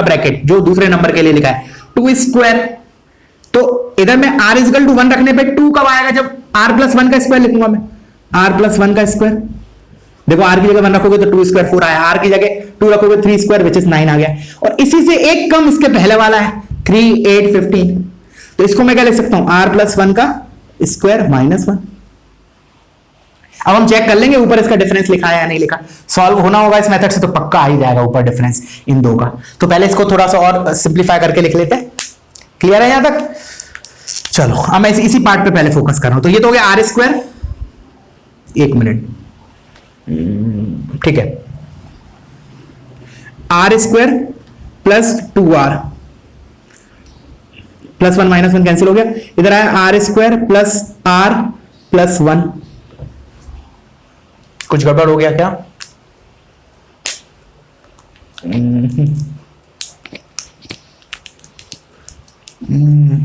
ब्रैकेट जो दूसरे नंबर के लिए लिखा है 2 स्क्वायर। तो इधर मैं r = 1 रखने पे 2 कब आएगा, जब r+1 का स्क्वायर लिखूंगा मैं, r+1 का स्क्वायर। देखो r की जगह 1 रखोगे तो 2 स्क्वायर 4 आया, r की जगह 2 रखोगे 3 स्क्वायर विच इज 9 आ गया। और इसी से एक कम इसके पहले वाला है 3 8 15, तो इसको मैं क्या लिख सकता हूं, r+1 का स्क्वायर -1। अब हम चेक कर लेंगे ऊपर इसका डिफरेंस लिखा है या नहीं लिखा, सॉल्व होना होगा इस मेथड से तो पक्का आ ही जाएगा ऊपर डिफरेंस इन दो का। तो पहले इसको थोड़ा सा और सिंप्लीफाई करके लिख लेते हैं, क्लियर है यहां तक। चलो अब मैं इसी पार्ट पे पहले फोकस कर रहा हूं। तो ये तो हो गया r², 1 मिनट, ठीक है, r² प्लस 2r +1 -1 कैंसिल हो गया, इधर आया r² प्लस r प्लस 1। कुछ गड़बड़ हो गया क्या?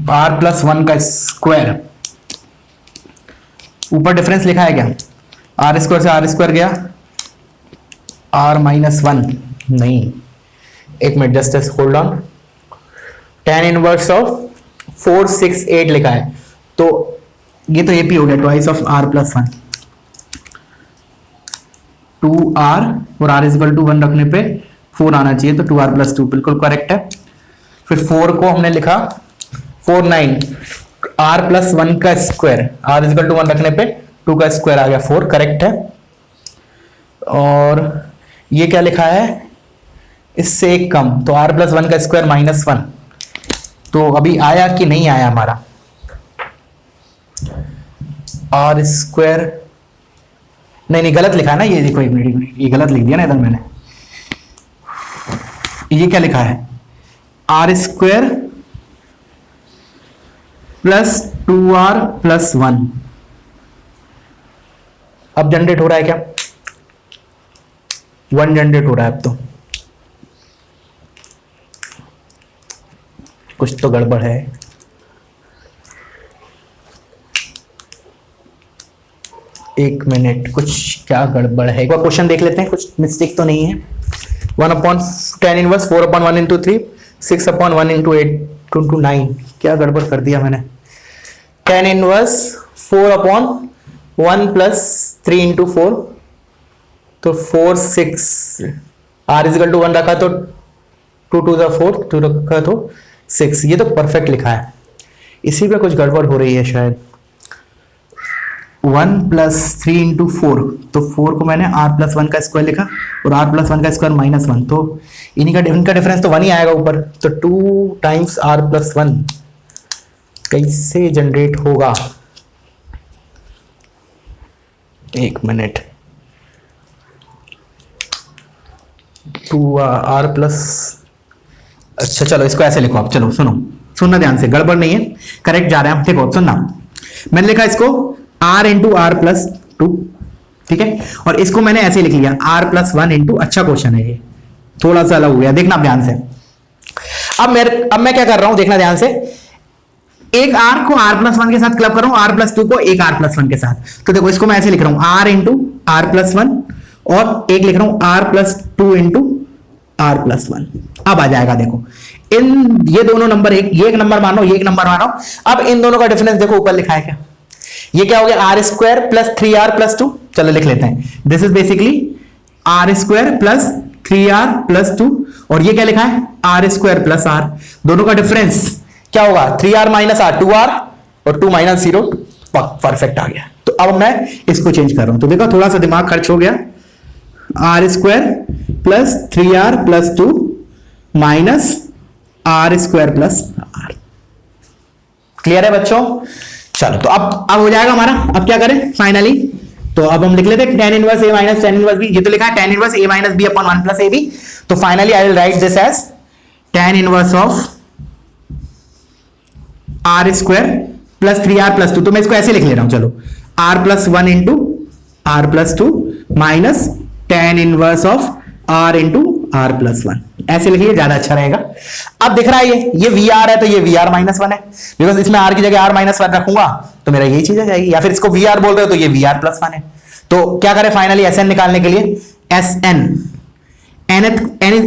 r+1 का स्क्वायर, ऊपर डिफरेंस लिखा है क्या, r² से r² गया, r -1 नहीं, एक minute just hold on, tan inverse of 4 6 8 लिखा है, तो ये तो AP हो गया, ट्वाइस ऑफ r+1, 2r और r = 1 रखने पे 4 आना चाहिए, तो 2r + 2 बिल्कुल करेक्ट है। फिर 4 को हमने लिखा 4 9, r+1 का स्क्वायर, r = 1 रखने पे 2 का स्क्वायर आ गया 4, करेक्ट है। और ये क्या लिखा है, इससे एक कम, तो r+1 का स्क्वायर -1, तो अभी आया कि नहीं आया हमारा, r², नहीं गलत लिखा है ना, ये देखो एक मिनट, ये गलत लिख दिया ना इधर मैंने, ये क्या लिखा है, r² प्लस 2r प्लस 1। अब जनरेट हो रहा है क्या, 1 जनरेट हो रहा है अब, तो कुछ तो गड़बड़ है। एक मिनट, कुछ क्या गड़बड़ है, एक बार क्वेश्चन देख लेते हैं, कुछ मिस्टेक तो नहीं है। 1/tan इनवर्स 4/1 × 3, 6/1 × 8 × 9, क्या गड़बड़ कर दिया मैंने। tan इनवर्स 4/, 1 प्लस 3 इंटू 4, तो 4 6, आर इजिकल टू 1 रखा तो 2 टू द 4, 2 रखा तो 6, ये तो परफेक्ट लिखा है। इसी पे कुछ गड़बड़ हो रही है शायद। 1 प्लस 3 इंटू 4, तो 4 को मैंने r प्लस 1 का स्क्वायर लिखा और r प्लस 1 का स्क्वायर माइनस 1, तो इनका डिफरेंस तो 1 ही आएगा ऊपर, तो 2 टाइम्स r प्लस 1 कैसे जनरेट होगा, एक मिनट। 2r प्लस, अच्छा चलो इसको ऐसे लिखो आप, चलो सुनना ध्यान से, गड़बड़ नहीं है, करेक्ट जा रहे हैं हम। देखो सुनना, मैंने लिखा इसको r इंटू आर प्लस 2, ठीक है, और इसको मैंने ऐसे लिख लिया r प्लस 1 इंटू, अच्छा क्वेश्चन है ये, थोड़ा सा अलग हो गया, देखना ध्यान से। अब मैं क्या कर रहा हूं, देखना ध्यान से, एक r को r प्लस 1 के साथ क्लब कर रहा हूं, r प्लस 2 को एक r प्लस 1 के साथ, तो देखो इसको मैं ऐसे लिख रहा हूं r इंटू आर प्लस 1, और एक लिख रहा हूं r plus 2 into r plus 1। अब आ जाएगा, देखो इन ये दोनों नंबर, ये एक नंबर मानो, ये एक नंबर मानो। अब इन दोनों का डिफरेंस देखो ऊपर लिखा है क्या, ये क्या हो गया, r square plus 3r plus 2, चलो लिख लेते हैं, this is basically r square plus 3r plus 2, और ये क्या लिखा है, आर स्क्वायर प्लस r, दोनों का डिफरेंस क्या होगा, 3r माइनस r, 2r, और 2 माइनस 0, परफेक्ट आ गया। तो अब मैं इसको चेंज कर रहा हूं, तो देखो थोड़ा सा दिमाग खर्च हो गया, r square plus 3r plus 2 minus r square plus r, clear है बच्चों। चलो तो अब हो जाएगा हमारा, अब क्या करें फाइनली, तो अब हम लिख लेते हैं tan inverse a minus tan inverse b, ये तो लिखा है tan inverse a minus b upon 1 plus ab, तो finally I will write this as tan inverse of r square plus 3r plus 2, तो मैं इसको ऐसे लिख ले रहा हूं, चलो r plus 1 into r plus 2 minus tan inverse of r into r plus 1, ऐसे लिखिए ज्यादा अच्छा रहेगा। अब दिख रहा है ये vr है, तो ये vr माइनस 1 है, बिकॉज इसमें r की जगह r माइनस 1 रखूंगा तो मेरा यही चीज आ जाएगी, या फिर इसको vr बोल रहे हो तो ये vr प्लस 1 है। तो क्या करें फाइनली sn निकालने के लिए, sn n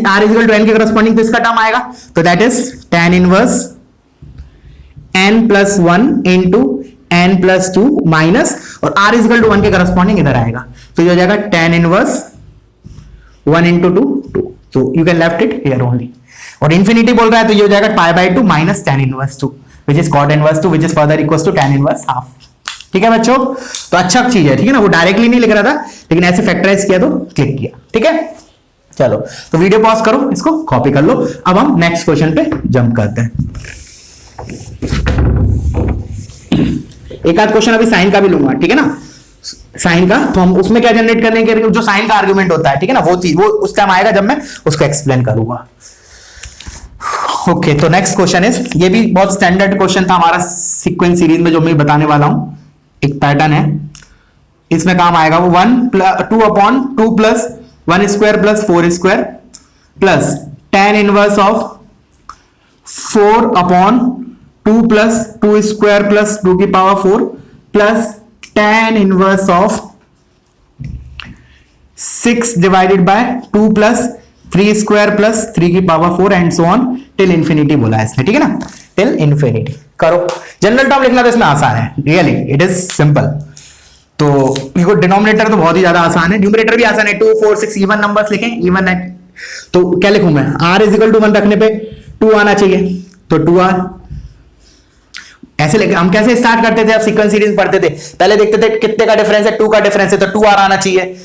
r is equal to n के करस्पॉन्डिंग तो इसका टर्म आएगा, तो that is tan inverse n plus 1 into n plus 2 minus, और r इज इक्वल टू 1 के करस्पॉन्डिंग इधर आएगा, तो ये हो जाएगा tan inverse 1 into 2, so you can left it here only, और इंफिनिटी बोल रहा है तो ये हो जाएगा पाई by 2 minus tan inverse 2 which is cot inverse 2 which is further equals to tan inverse half. ठीक है बच्चों, तो अच्छा चीज है, ठीक है ना, वो डायरेक्टली नहीं लिख रहा था लेकिन ऐसे फैक्टराइज किया तो क्लिक किया, ठीक है। चलो तो वीडियो पॉज करो, इसको कॉपी कर लो, अब हम नेक्स्ट क्वेश्चन पे जंप करते हैं। एक आध क्वेश्चन अभी साइन का भी लूंगा, ठीक है ना, साइन का, तो हम उसमें क्या जनरेट करने के लिए जो साइन का आर्गुमेंट होता है, ठीक है ना, वो चीज वो उस टाइम आएगा जब मैं उसको एक्सप्लेन करूंगा। ओके, तो नेक्स्ट क्वेश्चन इज, ये भी बहुत स्टैंडर्ड क्वेश्चन था हमारा सीक्वेंस सीरीज में जो मैं बताने वाला हूं, एक पैटर्न है, इसमें काम आएगा वो 2 upon 2 plus 1 square plus 4 square plus tan inverse of 4 upon 2 plus 2 square plus 2 की power 4 plus tan inverse of 6 divided by 2 plus 3 square plus 3 की power 4 and so on till infinity बोला है इसने, ठीक है ना, टिल इंफिनिटी। करो, general term लिखना तो इसमें आसान है, रियली इट इज सिंपल। तो देखो डिनोमिनेटर तो बहुत ही ज्यादा आसान है, न्यूमरेटर भी आसान है, 2 4 6 इवन नंबर्स लिखें, इवन है, तो क्या लिखूं मैं, r इज इक्वल टू 1 रखने पे 2 आना चाहिए, तो 2r ऐसे लेके हम कैसे स्टार्ट करते थे, अब सीक्वेंस सीरीज पढ़ते थे, पहले देखते थे कितने का डिफरेंस है, 2 का डिफरेंस है, तो 2r आना चाहिए।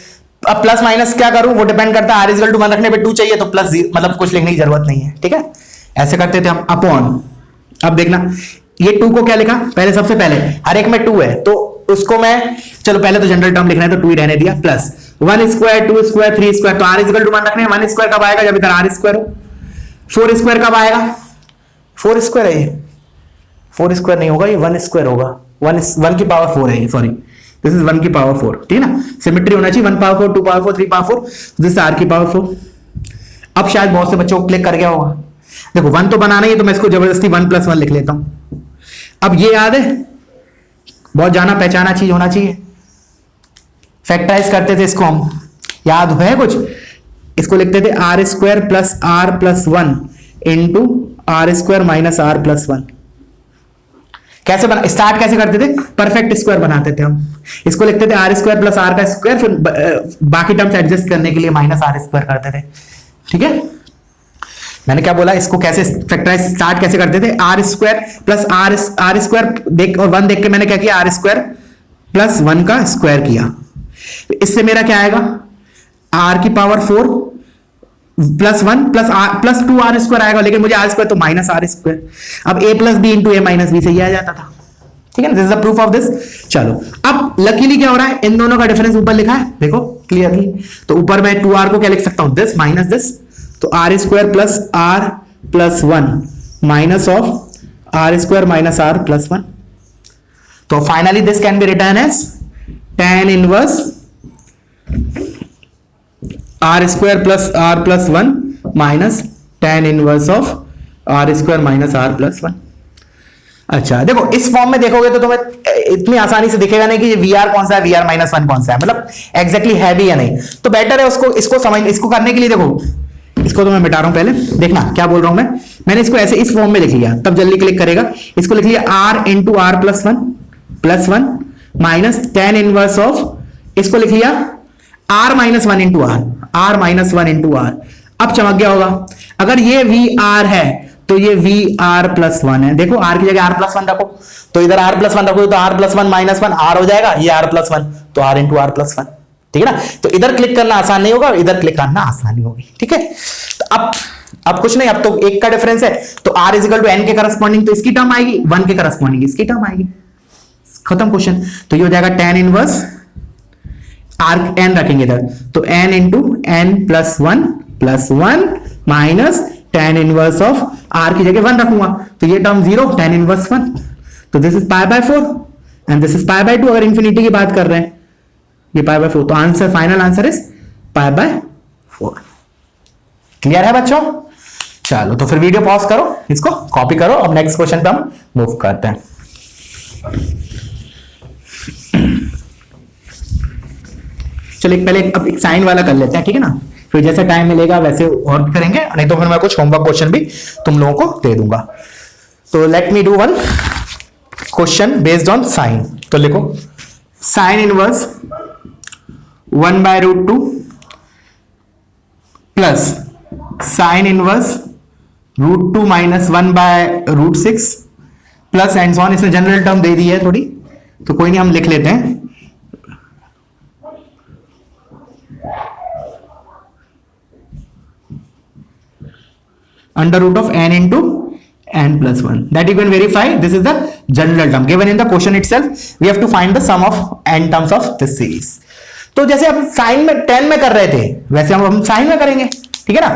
अब प्लस माइनस क्या करूं वो डिपेंड करता है, r इज इक्वल टू 1 रखने पे 2 चाहिए तो प्लस, मतलब कुछ लिखने की जरूरत नहीं है, ठीक है, ऐसे करते थे हम, अपॉन। अब देखना ये 2 को क्या लिखा, पहले सबसे पहले हर एक में 2 है तो उसको मैं, चलो पहले तो जनरल टर्म लिखना है तो 2 ही रहने दिया, प्लस 1 स्क्वायर 2 स्क्वायर 3 स्क्वायर, तो r इज इक्वल टू 1 रखने, 1 स्क्वायर कब आएगा जब इधर r स्क्वायर हो, 4 स्क्वायर कब आएगा, 4 स्क्वायर है ये, 4 स्क्वायर नहीं होगा, ये 1 स्क्वायर होगा, 1 की पावर 4 है ये, सॉरी दिस इज 1 की पावर 4, ठीक है ना, सिमेट्री होना चाहिए, 1 power 4 2 power 4 3 power 4, this r की पावर 4। अब शायद बहुत से बच्चों को क्लिक कर गया होगा, देखो 1 तो बनाना ही है तो मैं इसको जबरदस्ती 1 प्लस 1 लिख लेता हूं। अब ये याद है, बहुत जाना पहचाना चीज होना चाहिए, फैक्टराइज करते थे इसको हम, याद है कुछ, इसको लिखते थे r square plus r plus 1 into r square minus r plus 1, कैसे बना, स्टार्ट कैसे करते थे, परफेक्ट स्क्वायर बनाते थे हम, इसको लिखते थे आर स्क्वायर प्लस आर का स्क्वायर, फिर बाकी टर्म्स एडजस्ट करने के लिए माइनस आर स्क्वायर करते थे। ठीक है, मैंने क्या बोला, इसको कैसे फैक्टराइज स्टार्ट कैसे करते थे, r square plus r square देख और 1 देख के मैंने क्या किया, आर स्क्वायर प्लस 1 का स्क्वायर किया। इससे मेरा क्या आएगा, आर की power 4 plus 1 plus 2 r square आएगा, लेकिन मुझे आर स्क्वायर तो माइनस आर स्क्वायर, अब a plus b into a minus b से ही आ जाता था। ठीक है ना, this is the proof of this. चलो अब लकीली क्या हो रहा है, इन दोनों का डिफरेंस ऊपर लिखा है, देखो क्लियरली, तो ऊपर मैं 2r को क्या लिख सकता हूं, दिस माइनस दिस, तो r square plus r plus 1 minus of r square minus r plus 1, तो finally this can be written as tan inverse r square plus r plus 1 minus tan inverse of r square minus r plus 1। अच्छा देखो, इस form में देखोगे तो तुम्हें इतनी आसानी से दिखेगा नहीं कि ये वी आर कौन सा है, वी आर माइनस 1 कौन सा है, मतलब एग्जैक्टली है भी या नहीं, तो बेटर है उसको इसको समझ, इसको करने के लिए देखो, इसको तो मैं मिटा रहा हूं, पहले देखना क्या बोल रहा हूं मैंने इसको ऐसे इस फॉर्म में लिख लिया, तब जल्दी क्लिक करेगा, इसको लिख लिया r into r plus 1 minus tan inverse of, इसको लिख लिया r minus 1 into r minus 1 into r. अब चमक गया होगा, अगर ये वी आर है तो ये वी आर प्लस 1 है, देखो r की जगह r प्लस 1 रखो, तो इधर r प्लस 1 रखो तो r प्लस 1 माइनस 1 r हो जाएगा, ये r प्लस 1 तो r इंटू आर प्लस 1। ठीक है ना, तो इधर क्लिक करना आसान नहीं होगा, इधर क्लिक करना आसानी होगी। ठीक है, तो अब कुछ नहीं, अब तो एक का डिफरेंस है, तो r is equal to n के करस्पॉन्डिंग तो इसकी टर्म आएगी, 1 के करस्पॉन्डिंग इसकी टर्म आएगी, खत्म क्वेश्चन। तो ये हो जाएगा tan इनवर्स r n रखेंगे इधर, तो n into n plus 1 minus tan inverse of r की जगह 1 रखूंगा, तो ये टर्म 0, tan इनवर्स 1, तो this is pi bye 4 and this is pi by 2, अगर इंफिनिटी की बात कर रहे हैं, ये पाई बाय 4, तो answer, final answer is pi bye 4। Clear है बच्चों? चलो तो फिर वीडियो पॉज करो, इसको कॉपी करो, अब नेक्स्ट क्वेश्चन पे हम मूव करते हैं। चलो पहले अब एक साइन वाला कर लेते हैं, ठीक है ना, फिर जैसे टाइम मिलेगा वैसे और करेंगे, नहीं तो फिर मैं कुछ होमवर्क क्वेश्चन भी तुम लोगों को दे दूंगा। तो let me do one question based on sine. तो लिखो sine inverse 1/√2 plus sine inverse √2 minus 1/√6 plus and so on, इसमें जनरल टर्म दे दी है थोड़ी, तो कोई नहीं, हम लिख लेते हैं under root of n into n plus 1, that you can verify this is the general term given in the question itself, we have to find the sum of n terms of this series। तो जैसे हम sign में 10 में कर रहे थे वैसे हम साइन में करेंगे, ठीक है ना,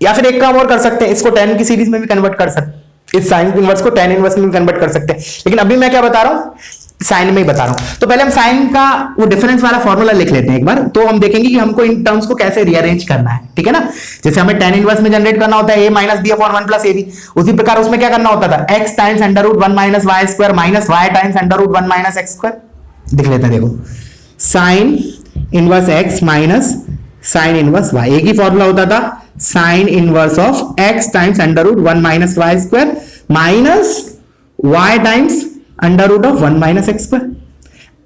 या फिर एक काम और कर सकते हैं, इसको 10 की सीरीज में भी कन्वर्ट कर सकते हैं, इस साइन इनवर्स को tan इनवर्स में भी कन्वर्ट कर सकते हैं, लेकिन अभी मैं क्या बता रहा हूं, साइन में ही बता रहा हूं। तो पहले हम साइन का वो डिफरेंस वाला फॉर्मूला लिख लेते हैं एक बार, तो हम देखेंगे कि हमको इन टर्म्स को कैसे रीअरेंज करना है, ठीक है ना। जैसे हमें tan इनवर्स में जनरेट करना होता है a minus b upon 1 plus ab, उसी प्रकार उसमें क्या करना होता था, x times √1 minus y square minus y times √1 minus x square. देख लेते हैं, देखो sine inverse x minus sine inverse y, एक ही फॉर्मूला होता था sine inverse of x times √1 minus y square minus y times √1 minus x square.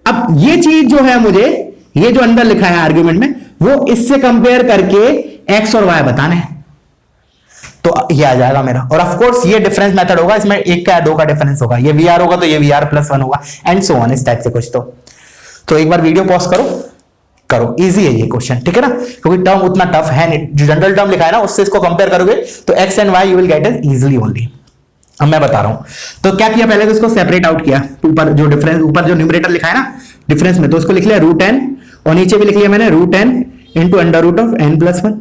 अब ये चीज जो है मुझे, ये जो अंदर लिखा है आर्ग्यूमेंट में, वो इससे कंपेयर करके x और y बताने हैं, तो ये आ जाएगा मेरा। और ऑफ कोर्स ये डिफरेंस मेथड होगा, इसमें 1 का 2 का डिफरेंस होगा, ये वी आर होगा तो ये वी आर प्लस 1 होगा एंड सो ऑन, इस टाइप से कुछ। तो एक बार वीडियो पॉज करो, इजी है ये क्वेश्चन, ठीक है ना, क्योंकि टर्म उतना टफ है नहीं, जो जनरल टर्म लिखा है ना उससे इसको कंपेयर करोगे तो x and y you will get it easily only. अब मैं बता रहा हूं, तो क्या किया, पहले तो इसको सेपरेट आउट किया, ऊपर जो डिफरेंस, ऊपर जो न्यूमरेटर लिखा है ना डिफरेंस में, तो इसको लिख लिया √n, और नीचे भी लिख लिया मैंने √n into √n plus 1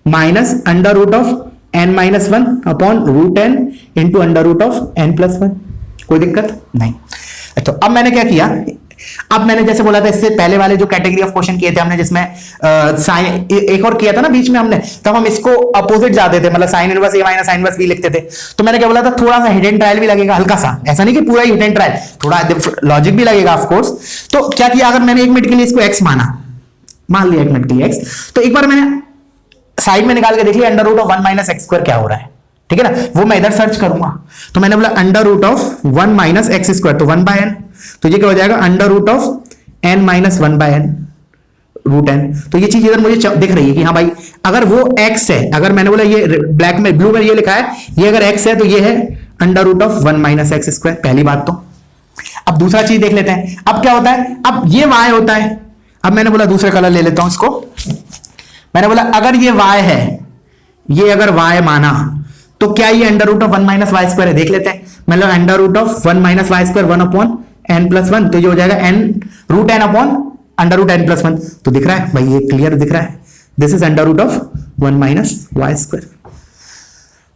minus √n minus 1 upon √n into √n plus 1। कोई दिक्कत नहीं। तो अब मैंने क्या किया, अब मैंने जैसे बोला था इससे पहले वाले जो कैटेगरी ऑफ क्वेश्चन किए थे हमने, जिसमें साइन एक और किया था ना बीच में हमने, तब हम इसको अपोजिट जाते थे, मतलब sine inverse a minus sine inverse b लिखते थे। तो मैंने क्या बोला था, थोड़ा सा हिडन ट्रायल भी लगेगा, हल्का सा, ऐसा नहीं कि पूरा ही हिडन ट्रायल, थोड़ा लॉजिक भी लगेगा ऑफ कोर्स। तो क्या किया, अगर मैंने 1 मिनट के लिए इसको x मान लिया 1 मिनट के लिए x, तो एक बार मैंने साइड में निकाल के देख लिया √1 माइनस x स्क्वायर क्या हो रहा है, ठीक है ना, वो मैं इधर सर्च करूंगा। तो मैंने बोला under root of 1 minus x square, तो 1 बाय एन, तो ये क्या हो जाएगा under root of n minus 1 by n root n. तो ये चीज इधर मुझे दिख रही है कि हाँ भाई अगर वो x है, अगर मैंने बोला ये ब्लैक में ब्लू में ये लिखा है, ये अगर x है तो ये है under root of 1 minus x square, पहली बात। तो अब दूसरा चीज देख लेते हैं, अब क्या होता है, अब ये y होता है। अब मैंने बोला दूसरा कलर ले लेता हूं इसको, मैंने बोला अगर ये y है, ये अगर y माना तो क्या ये under root of 1 minus y square है, देख लेते हैं। मतलब under root of 1 minus y square 1 upon n plus 1, तो ये हो जाएगा n root n upon under root n plus 1। तो दिख रहा है भाई, ये क्लियर दिख रहा है, this is under root of 1 minus y square.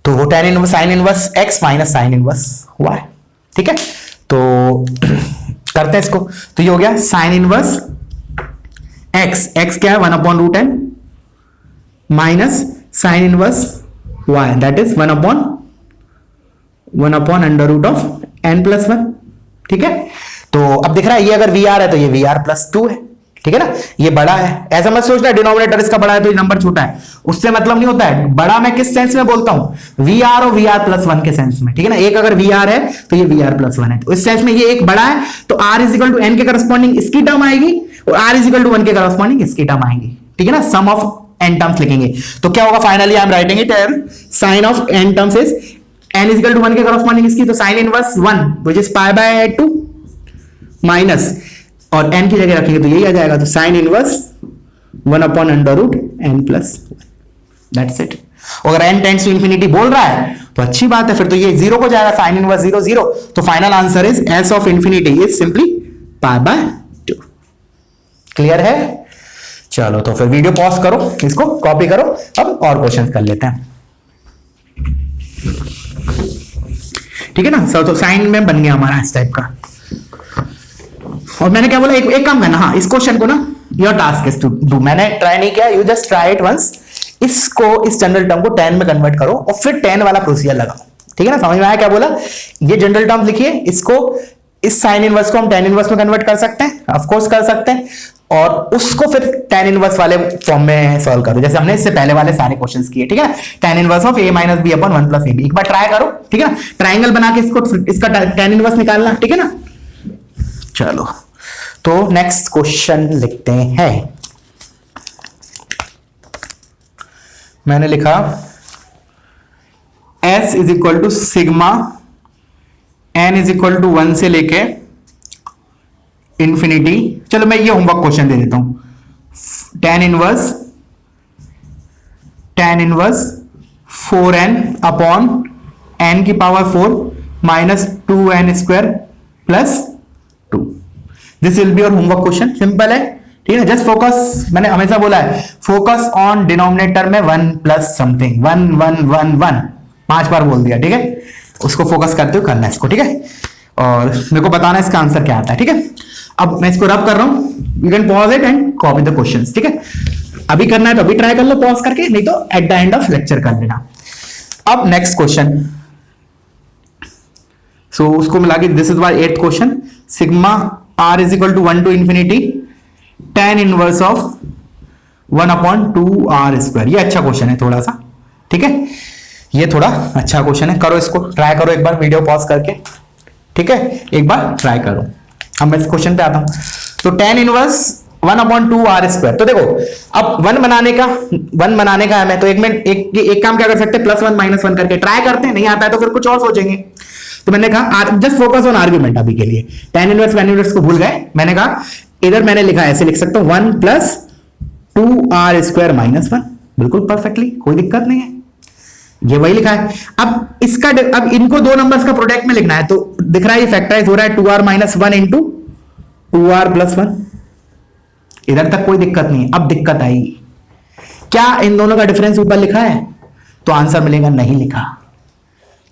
तो tan inverse sine inverse x minus sine inverse y, ठीक है। तो करते हैं इसको, तो ये हो गया साइन इनवर्स एक्स, एक्स क्या है 1 upon root n minus sine inverse y, that is 1 upon under root of n plus 1, ठीक है। तो अब दिख रहा है ये अगर वी आर है तो ये वी आर प्लस 2 है, ठीक है ना, ये बड़ा है। ऐसा मत सोचना डिनोमिनेटर इसका बड़ा है तो ये नंबर छोटा है, उससे मतलब नहीं होता है। बड़ा मैं किस सेंस में बोलता हूं, वी आर और वी आर प्लस 1 के सेंस में, ठीक है ना। एक अगर वी आर है तो ये वी आर प्लस 1 है, तो इस सेंस में ये एक बड़ा है, तो r is equal to n के करस्पॉन्डिंग इसकी टर्म आएगी और आर इज इक्वल टू 1 के करस्पॉन्डिंग इसकी टर्म आएंगी, ठीक है ना। सम ऑफ एन टर्म्स लिखेंगे तो क्या होगा, finally I am writing it here, sine of n terms is n is equal to 1 के करस्पॉन्डिंग इसकी, तो sine inverse 1 which is pi by 2 minus और n की जगह रखेंगे तो यही आ जाएगा, तो sine inverse 1 upon under root n plus, that's it. अगर n टेंड्स टू इंफिनिटी बोल रहा है तो अच्छी बात है, फिर तो ये 0 को जाएगा, साइन इनवर्स 0 0, तो final answer is s of infinity is simply pi by 2। Clear है? चलो तो फिर वीडियो पॉज करो, इसको कॉपी करो, अब और क्वेश्चन कर लेते हैं, ठीक है ना। तो साइन में बन गया हमारा इस टाइप का। और मैंने क्या बोला, एक काम करना, हाँ इस क्वेश्चन को ना your task is to do, मैंने ट्राई नहीं किया, you just try it once. इसको इस जनरल टर्म को tan में कन्वर्ट करो और फिर tan वाला प्रोसीजर लगाओ, ठीक है ना। समझ में आया क्या बोला? ये जनरल टर्म लिखिए, इसको इस साइन इनवर्स को हम tan इनवर्स में कन्वर्ट कर सकते हैं, ऑफ कोर्स कर सकते हैं, और उसको फिर tan इनवर्स वाले फॉर्म में सॉल्व करो, जैसे हमने इससे पहले वाले सारे क्वेश्चंस किए, ठीक है। tan inverse of a minus b upon 1 plus ab, एक बार ट्राई करो, ठीक है ना। ट्राइंगल बना के इसका tan इनवर्स निकालना, ठीक है ना। चलो तो नेक्स्ट क्वेश्चन लिखते हैं। मैंने लिखा s is equal to sigma n is equal to 1 से लेके इंफिनिटी। चलो मैं ये होमवर्क क्वेश्चन दे देता हूं, tan inverse 4n upon n की power 4 minus 2n square plus 2। This will be your homework question, simple है, ठीक है। जस्ट फोकस, मैंने हमेशा बोला है फोकस ऑन डिनोमिनेटर में 1 प्लस समथिंग, 1 1 1 1 5 बार बोल दिया, ठीक है। उसको फोकस करते हुए करना है इसको, ठीक है। और मेरे को बताना है इसका आंसर क्या आता है, ठीक है। अब मैं इसको रब कर रहा हूं, you can pause it and copy the questions, ठीक है। अभी करना है तो अभी ट्राई कर लो पॉज करके, नहीं तो at the end of lecture कर लेना। अब नेक्स्ट क्वेश्चन, सो उसको मिला के this is why 8th question, sigma r is equal to 1 to infinity tan inverse of 1 upon 2r square. ये अच्छा क्वेश्चन है थोड़ा सा, ठीक है, ये थोड़ा अच्छा क्वेश्चन है। करो इसको, ट्राई करो एक बार वीडियो पॉज करके, ठीक है, एक बार ट्राई करो। अब मैं इस क्वेश्चन पे आता हूं, तो tan inverse 1 upon 2r square. तो देखो अब 1 बनाने का है, मैं तो एक काम क्या कर सकते हैं, +1 -1 करके ट्राई करते हैं, नहीं आता है तो फिर कुछ और सोचेंगे। तो मैंने कहा जस्ट फोकस ऑन आर्ग्यूमेंट अभी के लिए, tan इनवर्स को भूल गए। मैंने कहा इधर मैंने लिखा ऐसे लिख सकता हूं 1 प्लस 2r स्क्वायर माइनस 1, बिल्कुल परफेक्टली, कोई दिक्कत नहीं है, ये वही लिखा है। अब इनको दो नंबर्स का प्रोडक्ट में लिखना है, तो दिख रहा है ये फैक्टराइज हो रहा है 2r minus 1 into 2r plus 1, इधर तक कोई दिक्कत नहीं है। अब दिक्कत आएगी, क्या इन दोनों का डिफरेंस ऊपर लिखा है? तो आंसर मिलेगा नहीं लिखा,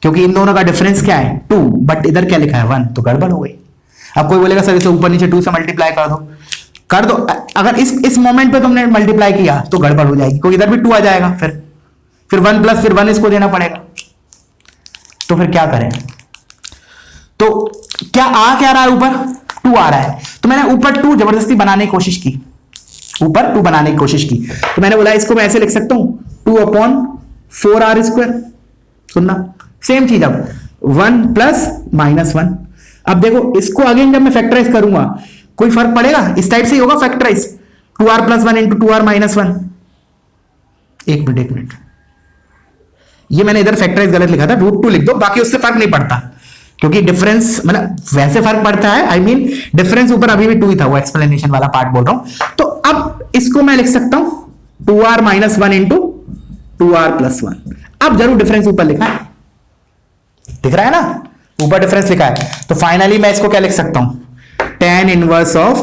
क्योंकि इन दोनों का डिफरेंस क्या है 2, बट इधर क्या लिखा है 1, तो गड़बड़ हो गई। अब कोई बोलेगा सर इसे ऊपर नीचे 2 से मल्टीप्लाई कर दो। अगर इस मोमेंट पे तुमने मल्टीप्लाई किया तो गड़बड़ हो जाएगी, क्योंकि इधर भी 2 आ जाएगा, फिर 1 प्लस फिर 1 इसको देना पड़ेगा, तो फिर क्या करें? तो क्या रहा है ऊपर 2 आ रहा है, तो मैंने ऊपर 2 जबरदस्ती बनाने की कोशिश की, ऊपर 2 बनाने की कोशिश की, तो मैंने बोला इसको मैं ऐसे लिख सकता हूं 2 अपॉन 4r स्क्वायर, सुनना, सेम चीज। अब 1 प्लस माइनस 1, अब देखो इसको अगेन जब मैं फैक्टराइज करूंगा कोई फर्क पड़ेगा? इस टाइप से ही होगा factorise, 2r plus 1 into 2r minus 1। एक मिनट, ये मैंने इधर फैक्टराइज गलत लिखा था, √2 लिख दो, बाकी उससे फर्क नहीं पड़ता, क्योंकि डिफरेंस मतलब वैसे फर्क पड़ता है, आई मीन डिफरेंस ऊपर अभी भी 2 ही था, वो एक्सप्लेनेशन वाला पार्ट बोल रहा हूं। तो अब इसको मैं लिख सकता हूं 2r minus 1 into 2r plus 1। अब जरूर डिफरेंस ऊपर लिखा है, दिख रहा है ना, ऊपर डिफरेंस लिखा है। तो फाइनली मैं इसको क्या लिख सकता हूं, tan इनवर्स ऑफ,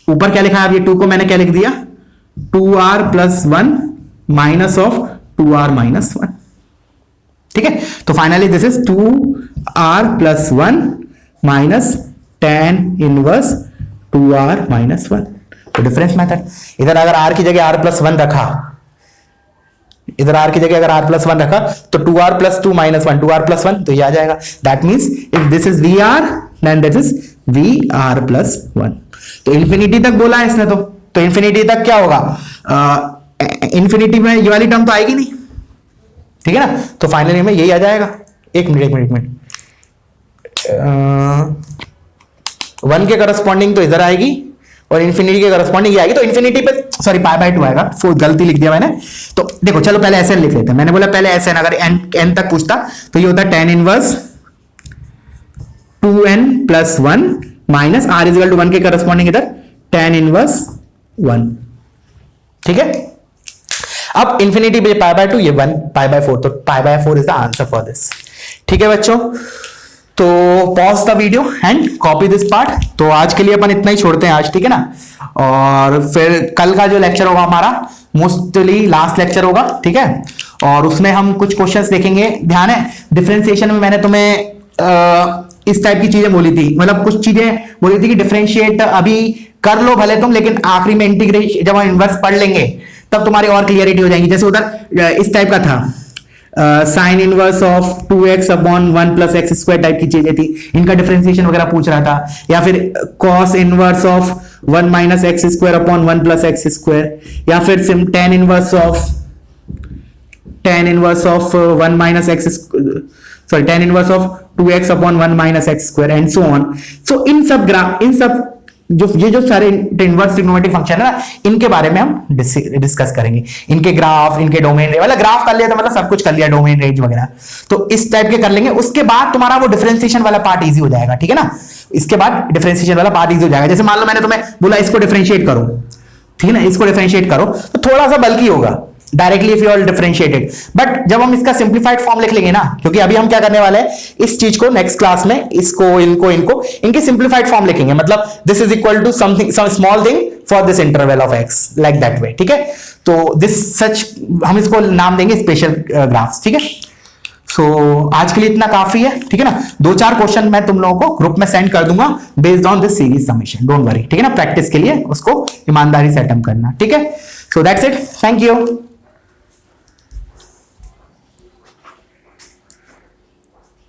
ऊपर क्या लिखा है, अब ये 2 को मैंने क्या लिख दिया, 2r plus 1 minus of 2r minus 1। ठीक है, तो finally this is 2r plus 1 minus tan inverse 2r minus 1। तो डिफरेंस मेथड, इधर अगर r की जगह r प्लस 1 रखा, इधर r की जगह अगर r प्लस 1 रखा तो 2r plus 2 minus 1, 2r plus 1, तो ये आ जाएगा। That means if this is vr then this is vr plus 1। तो इंफिनिटी तक बोला है इसने, तो इंफिनिटी तक क्या होगा, इंफिनिटी में ये वाली टर्म तो आएगी नहीं, ठीक है ना, तो फाइनली में यही आ जाएगा। एक मिनट 1 के करस्पॉन्डिंग तो इधर आएगी और इन्फिनिटी के करस्पॉन्डिंग ये आएगी, तो इन्फिनिटी पे सॉरी π/2 आएगा, गलती लिख दिया मैंने। तो देखो चलो पहले SN लिख लेते हैं, मैंने बोला पहले SN, अगर n तक पूछता तो ये होता है tan inverse 2n plus 1 minus r is equal to 1 के करस्पॉन्डिंग इधर tan इनवर्स 1। ठीक है, अब इंफिनिटी पे π/2, ये 1 π/4, तो π/4 is the answer for this. ठीक है बच्चों, तो pause the video and copy this part. तो आज के लिए अपन इतना ही छोड़ते हैं आज, ठीक है ना, और फिर कल का जो लेक्चर होगा हमारा मोस्टली लास्ट लेक्चर होगा, ठीक है, और उसमें हम कुछ क्वेश्चंस देखेंगे। ध्यान है, डिफरेंशिएशन में मैंने तुम्हें इस टाइप की चीजें बोली थी, मतलब कुछ चीजें बोली थी कि डिफरेंशिएट अभी कर लो भले तुम, लेकिन आखिरी में इंटीग्रेशन जब हम इनवर्स पढ़ लेंगे तब तुम्हारी और क्लियरिटी हो जाएगी। जैसे उधर इस टाइप का था, sine inverse of 2x upon 1 plus x square type की चीजें थी, इनका डिफरेंशिएशन वगैरह पूछ रहा था, या फिर cos inverse of 1 minus x square upon 1 plus x square, या फिर tan inverse of 1 minus x sorry tan inverse of 2x upon 1 minus x square and so on. So इन सब जो सारे इनवर्स ट्रिग्नोमेट्रिक फंक्शन है ना, इनके बारे में हम डिस्कस करेंगे, इनके ग्राफ, इनके डोमेन रेंज, मतलब ग्राफ कर लिया तो मतलब सब कुछ कर लिया, डोमेन रेंज वगैरह, तो इस टाइप के कर लेंगे। उसके बाद तुम्हारा वो डिफरेंशिएशन वाला पार्ट इजी हो जाएगा, ठीक है ना, इसके बाद डिफरेंशिएशन वाला पार्ट इजी हो जाएगा। जैसे मान लो मैंने तुम्हें बोला इसको डिफरेंशिएट करो, ठीक है ना, इसको डिफरेंशिएट करो, तो थोड़ा सा बल्कि होगा directly if you are differentiated, but जब हम इसका सिंप्लीफाइड फॉर्म लिख लेंगे ना, क्योंकि अभी हम क्या करने वाले हैं, इस चीज को नेक्स्ट क्लास में इसको इनके सिंप्लीफाइड फॉर्म लिखेंगे, मतलब this is equal to something, some small thing for this interval of x, like that way, ठीक है। तो दिस सच हम इसको नाम देंगे स्पेशल ग्राफ्स, ठीक है। सो आज के लिए इतना काफी है, ठीक है ना। 2-4 क्वेश्चन मैं तुम लोगों को ग्रुप में सेंड कर दूंगा based on this series summation, don't worry, ठीक है ना, प्रैक्टिस के लिए उसको ईमानदारी से अटेम्प्ट करना, ठीक है। So that's it, thank you.